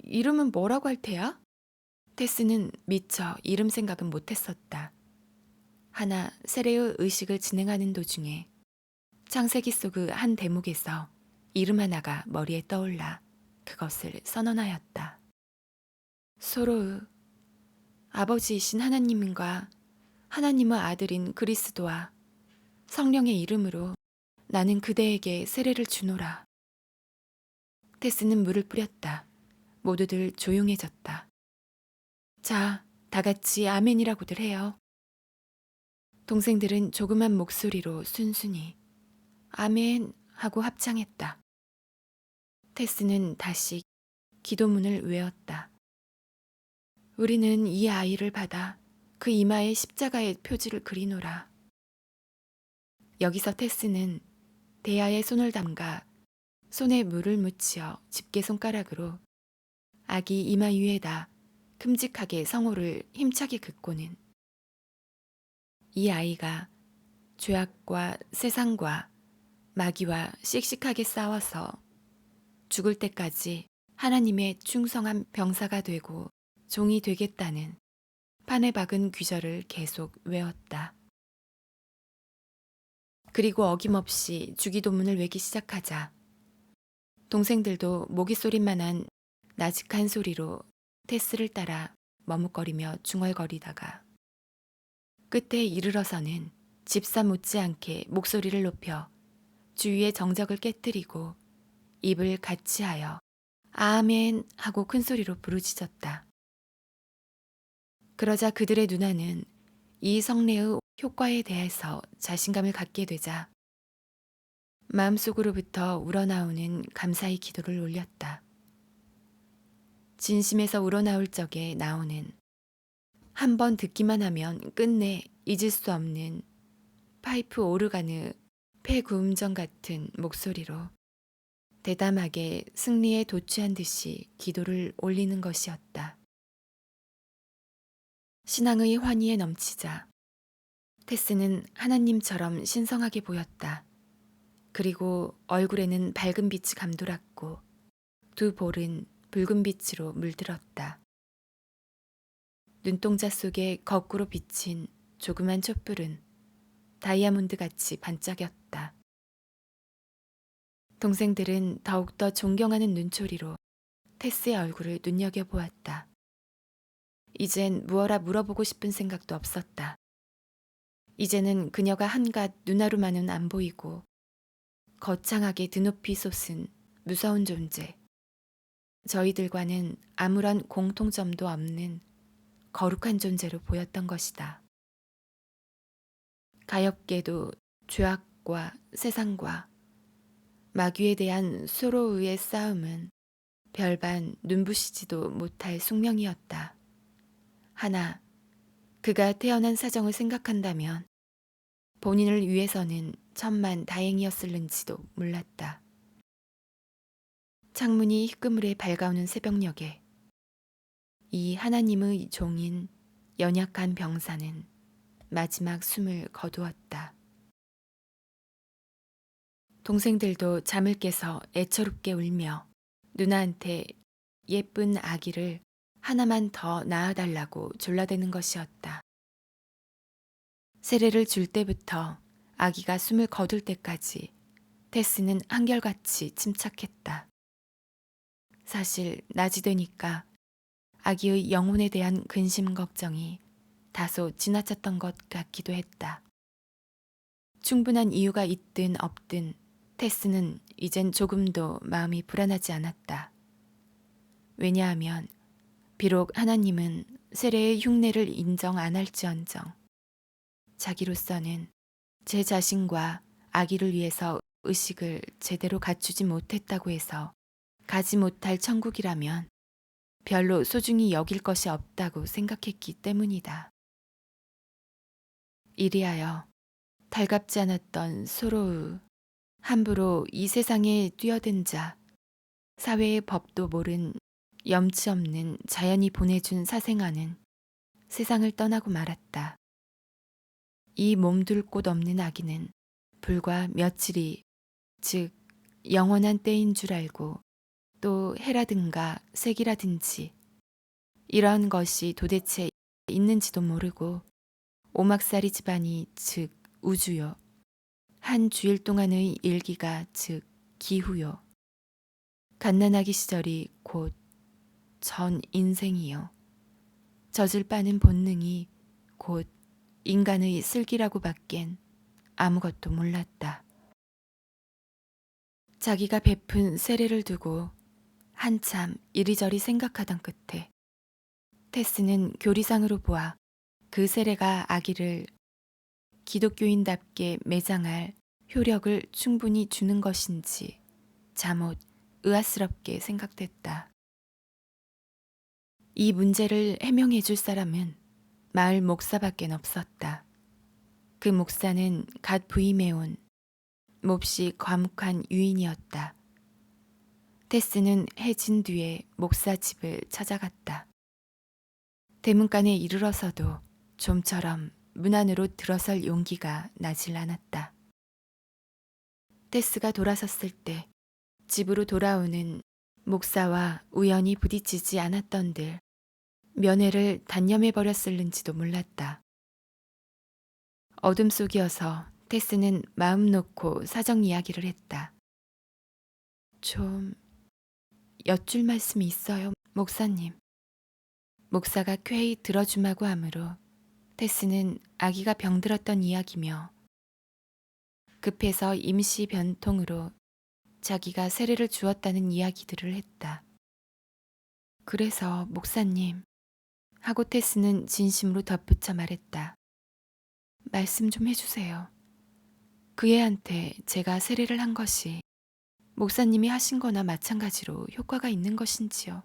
이름은 뭐라고 할 테야? 테스는 미처 이름 생각은 못했었다. 하나 세례의 의식을 진행하는 도중에 창세기 속의 한 대목에서 이름 하나가 머리에 떠올라 그것을 선언하였다. 소로의 아버지이신 하나님과 하나님의 아들인 그리스도와 성령의 이름으로 나는 그대에게 세례를 주노라. 테스는 물을 뿌렸다. 모두들 조용해졌다. 자, 다 같이 아멘이라고들 해요. 동생들은 조그만 목소리로 순순히 아멘 하고 합창했다. 테스는 다시 기도문을 외웠다. 우리는 이 아이를 받아 그 이마에 십자가의 표지를 그리노라. 여기서 테스는 대야에 손을 담가 손에 물을 묻혀 집게 손가락으로 아기 이마 위에다 큼직하게 성호를 힘차게 긋고는 이 아이가 죄악과 세상과 마귀와 씩씩하게 싸워서 죽을 때까지 하나님의 충성한 병사가 되고 종이 되겠다는 판에 박은 귀절을 계속 외웠다. 그리고 어김없이 주기도문을 외기 시작하자 동생들도 모기 소리만한 나직한 소리로 테스를 따라 머뭇거리며 중얼거리다가 끝에 이르러서는 집사 못지않게 목소리를 높여 주위의 정적을 깨뜨리고 입을 같이 하여 아멘 하고 큰 소리로 부르짖었다. 그러자 그들의 눈안은 이 성례의 효과에 대해서 자신감을 갖게 되자 마음속으로부터 우러나오는 감사의 기도를 올렸다. 진심에서 우러나올 적에 나오는 한 번 듣기만 하면 끝내 잊을 수 없는 파이프 오르간의 폐구음정 같은 목소리로 대담하게 승리에 도취한 듯이 기도를 올리는 것이었다. 신앙의 환희에 넘치자 테스는 하나님처럼 신성하게 보였다. 그리고 얼굴에는 밝은 빛이 감돌았고 두 볼은 붉은 빛으로 물들었다. 눈동자 속에 거꾸로 비친 조그만 촛불은 다이아몬드같이 반짝였다. 동생들은 더욱더 존경하는 눈초리로 테스의 얼굴을 눈여겨보았다. 이젠 무어라 물어보고 싶은 생각도 없었다. 이제는 그녀가 한갓 눈하루만은 안 보이고 거창하게 드높이 솟은 무서운 존재. 저희들과는 아무런 공통점도 없는 거룩한 존재로 보였던 것이다. 가엾게도 죄악과 세상과 마귀에 대한 수로의 싸움은 별반 눈부시지도 못할 숙명이었다. 하나, 그가 태어난 사정을 생각한다면 본인을 위해서는 천만 다행이었을는지도 몰랐다. 창문이 희끄무레 밝아오는 새벽녘에 이 하나님의 종인 연약한 병사는 마지막 숨을 거두었다. 동생들도 잠을 깨서 애처롭게 울며 누나한테 예쁜 아기를 하나만 더 낳아달라고 졸라대는 것이었다. 세례를 줄 때부터 아기가 숨을 거둘 때까지 테스는 한결같이 침착했다. 사실 낮이 되니까 아기의 영혼에 대한 근심 걱정이 다소 지나쳤던 것 같기도 했다. 충분한 이유가 있든 없든 테스는 이젠 조금도 마음이 불안하지 않았다. 왜냐하면 비록 하나님은 세례의 흉내를 인정 안 할지언정 자기로서는 제 자신과 아기를 위해서 의식을 제대로 갖추지 못했다고 해서 가지 못할 천국이라면 별로 소중히 여길 것이 없다고 생각했기 때문이다. 이리하여 달갑지 않았던 소로의 함부로 이 세상에 뛰어든 자, 사회의 법도 모른 염치 없는 자연이 보내준 사생아는 세상을 떠나고 말았다. 이 몸둘 곳 없는 아기는 불과 며칠이, 즉 영원한 때인 줄 알고 또 해라든가 색이라든지 이러한 것이 도대체 있는지도 모르고 오막살이 집안이 즉 우주요. 한 주일 동안의 일기가 즉 기후요. 갓난아기 시절이 곧 전 인생이요. 젖을 빠는 본능이 곧 인간의 슬기라고 밖엔 아무것도 몰랐다. 자기가 베푼 세례를 두고 한참 이리저리 생각하던 끝에 테스는 교리상으로 보아 그 세례가 아기를 기독교인답게 매장할 효력을 충분히 주는 것인지 잠옷 의아스럽게 생각됐다. 이 문제를 해명해 줄 사람은 마을 목사밖엔 없었다. 그 목사는 갓 부임해온 몹시 과묵한 유인이었다. 테스는 해진 뒤에 목사 집을 찾아갔다. 대문간에 이르러서도 좀처럼 문 안으로 들어설 용기가 나질 않았다. 테스가 돌아섰을 때 집으로 돌아오는 목사와 우연히 부딪히지 않았던들 면회를 단념해버렸을는지도 몰랐다. 어둠 속이어서 테스는 마음 놓고 사정 이야기를 했다. 좀 여쭐 말씀이 있어요, 목사님. 목사가 쾌히 들어주마고 하므로 테스는 아기가 병들었던 이야기며 급해서 임시 변통으로 자기가 세례를 주었다는 이야기들을 했다. 그래서 목사님 하고 테스는 진심으로 덧붙여 말했다. 말씀 좀 해주세요. 그 애한테 제가 세례를 한 것이 목사님이 하신 거나 마찬가지로 효과가 있는 것인지요.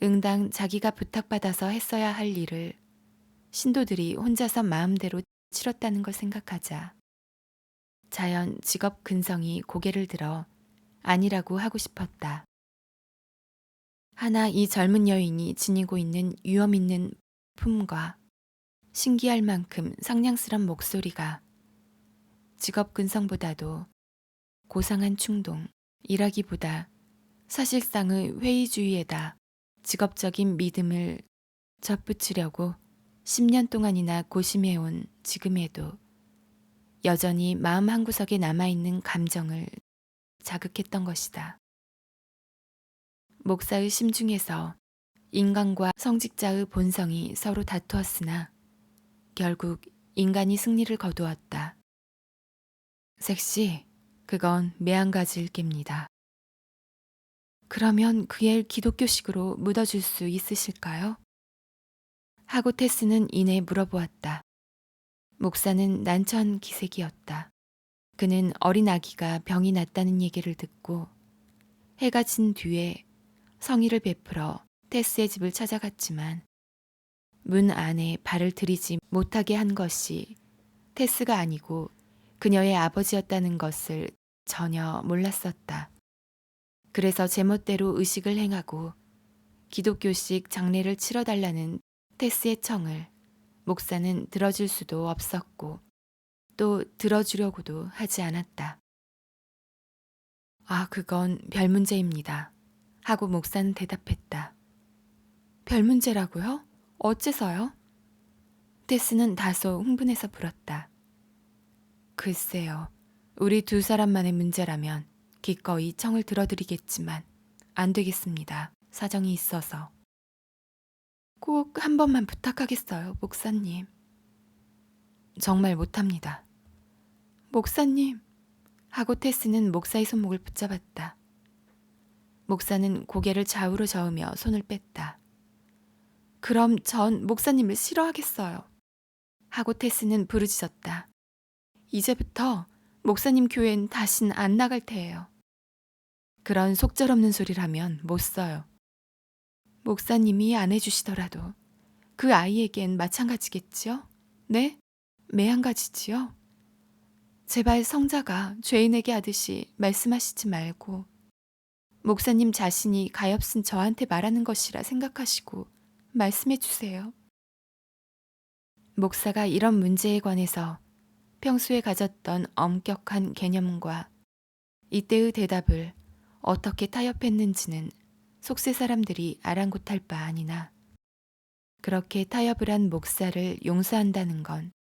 응당 자기가 부탁받아서 했어야 할 일을 신도들이 혼자서 마음대로 치렀다는 걸 생각하자 자연 직업 근성이 고개를 들어 아니라고 하고 싶었다. 하나 이 젊은 여인이 지니고 있는 위험 있는 품과 신기할 만큼 상냥스런 목소리가 직업 근성보다도 고상한 충동이라기보다 사실상의 회의주의에다 직업적인 믿음을 접붙이려고 10년 동안이나 고심해온 지금에도 여전히 마음 한구석에 남아있는 감정을 자극했던 것이다. 목사의 심중에서 인간과 성직자의 본성이 서로 다투었으나 결국 인간이 승리를 거두었다. 섹시, 그건 매한가지일 깁니다. 그러면 그 애를 기독교식으로 묻어줄 수 있으실까요? 하고 테스는 이내 물어보았다. 목사는 난처한 기색이었다. 그는 어린 아기가 병이 났다는 얘기를 듣고 해가 진 뒤에 성의를 베풀어 테스의 집을 찾아갔지만 문 안에 발을 들이지 못하게 한 것이 테스가 아니고 그녀의 아버지였다는 것을 전혀 몰랐었다. 그래서 제멋대로 의식을 행하고 기독교식 장례를 치러달라는 테스의 청을 목사는 들어줄 수도 없었고 또 들어주려고도 하지 않았다. 아, 그건 별 문제입니다. 하고 목사는 대답했다. 별 문제라고요? 어째서요? 테스는 다소 흥분해서 물었다. 글쎄요. 우리 두 사람만의 문제라면 기꺼이 청을 들어드리겠지만 안 되겠습니다. 사정이 있어서. 꼭 한 번만 부탁하겠어요, 목사님. 정말 못합니다. 목사님, 하고 테스는 목사의 손목을 붙잡았다. 목사는 고개를 좌우로 저으며 손을 뺐다. 그럼 전 목사님을 싫어하겠어요. 하고 테스는 부르짖었다. 이제부터 목사님 교회엔 다신 안 나갈 테예요. 그런 속절없는 소리를 하면 못 써요. 목사님이 안 해주시더라도 그 아이에겐 마찬가지겠지요? 네? 매한가지지요? 제발 성자가 죄인에게 하듯이 말씀하시지 말고 목사님 자신이 가엾은 저한테 말하는 것이라 생각하시고 말씀해 주세요. 목사가 이런 문제에 관해서 평소에 가졌던 엄격한 개념과 이때의 대답을 어떻게 타협했는지는 속세 사람들이 아랑곳할 바 아니나 그렇게 타협을 한 목사를 용서한다는 건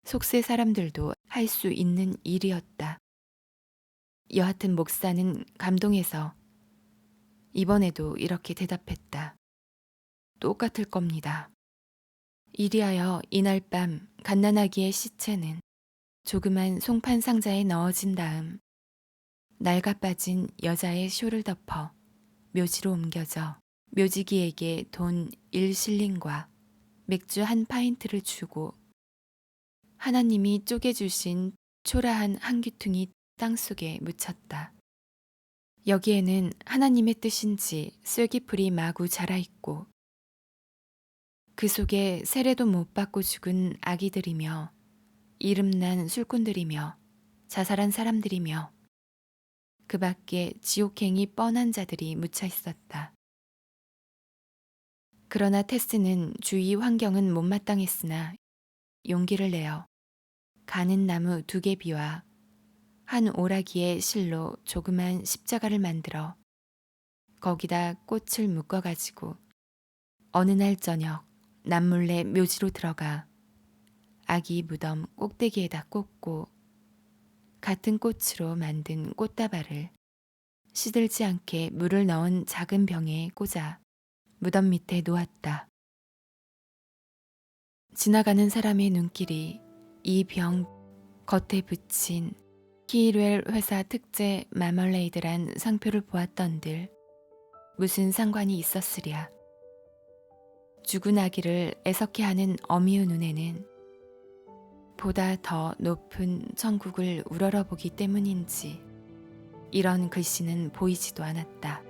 속세 사람들도 할 수 있는 일이었다. 여하튼 목사는 감동해서 이번에도 이렇게 대답했다. 똑같을 겁니다. 이리하여 이날 밤 갓난아기의 시체는 조그만 송판 상자에 넣어진 다음 낡아 빠진 여자의 쇼를 덮어 묘지로 옮겨져 묘지기에게 돈 1실링과 맥주 한 파인트를 주고 하나님이 쪼개주신 초라한 한 귀퉁이 땅속에 묻혔다. 여기에는 하나님의 뜻인지 쐐기풀이 마구 자라있고 그 속에 세례도 못 받고 죽은 아기들이며 이름난 술꾼들이며 자살한 사람들이며 그 밖에 지옥행이 뻔한 자들이 묻혀 있었다. 그러나 테스는 주위 환경은 못마땅했으나 용기를 내어 가는 나무 2개비와 한 오라기의 실로 조그만 십자가를 만들어 거기다 꽃을 묶어가지고 어느 날 저녁 남몰래 묘지로 들어가 아기 무덤 꼭대기에다 꽂고 같은 꽃으로 만든 꽃다발을 시들지 않게 물을 넣은 작은 병에 꽂아 무덤 밑에 놓았다. 지나가는 사람의 눈길이 이 병 겉에 붙인 키르웰 회사 특제 마멀레이드란 상표를 보았던들 무슨 상관이 있었으랴. 죽은 아기를 애석해 하는 어미의 눈에는 보다 더 높은 천국을 우러러보기 때문인지 이런 글씨는 보이지도 않았다.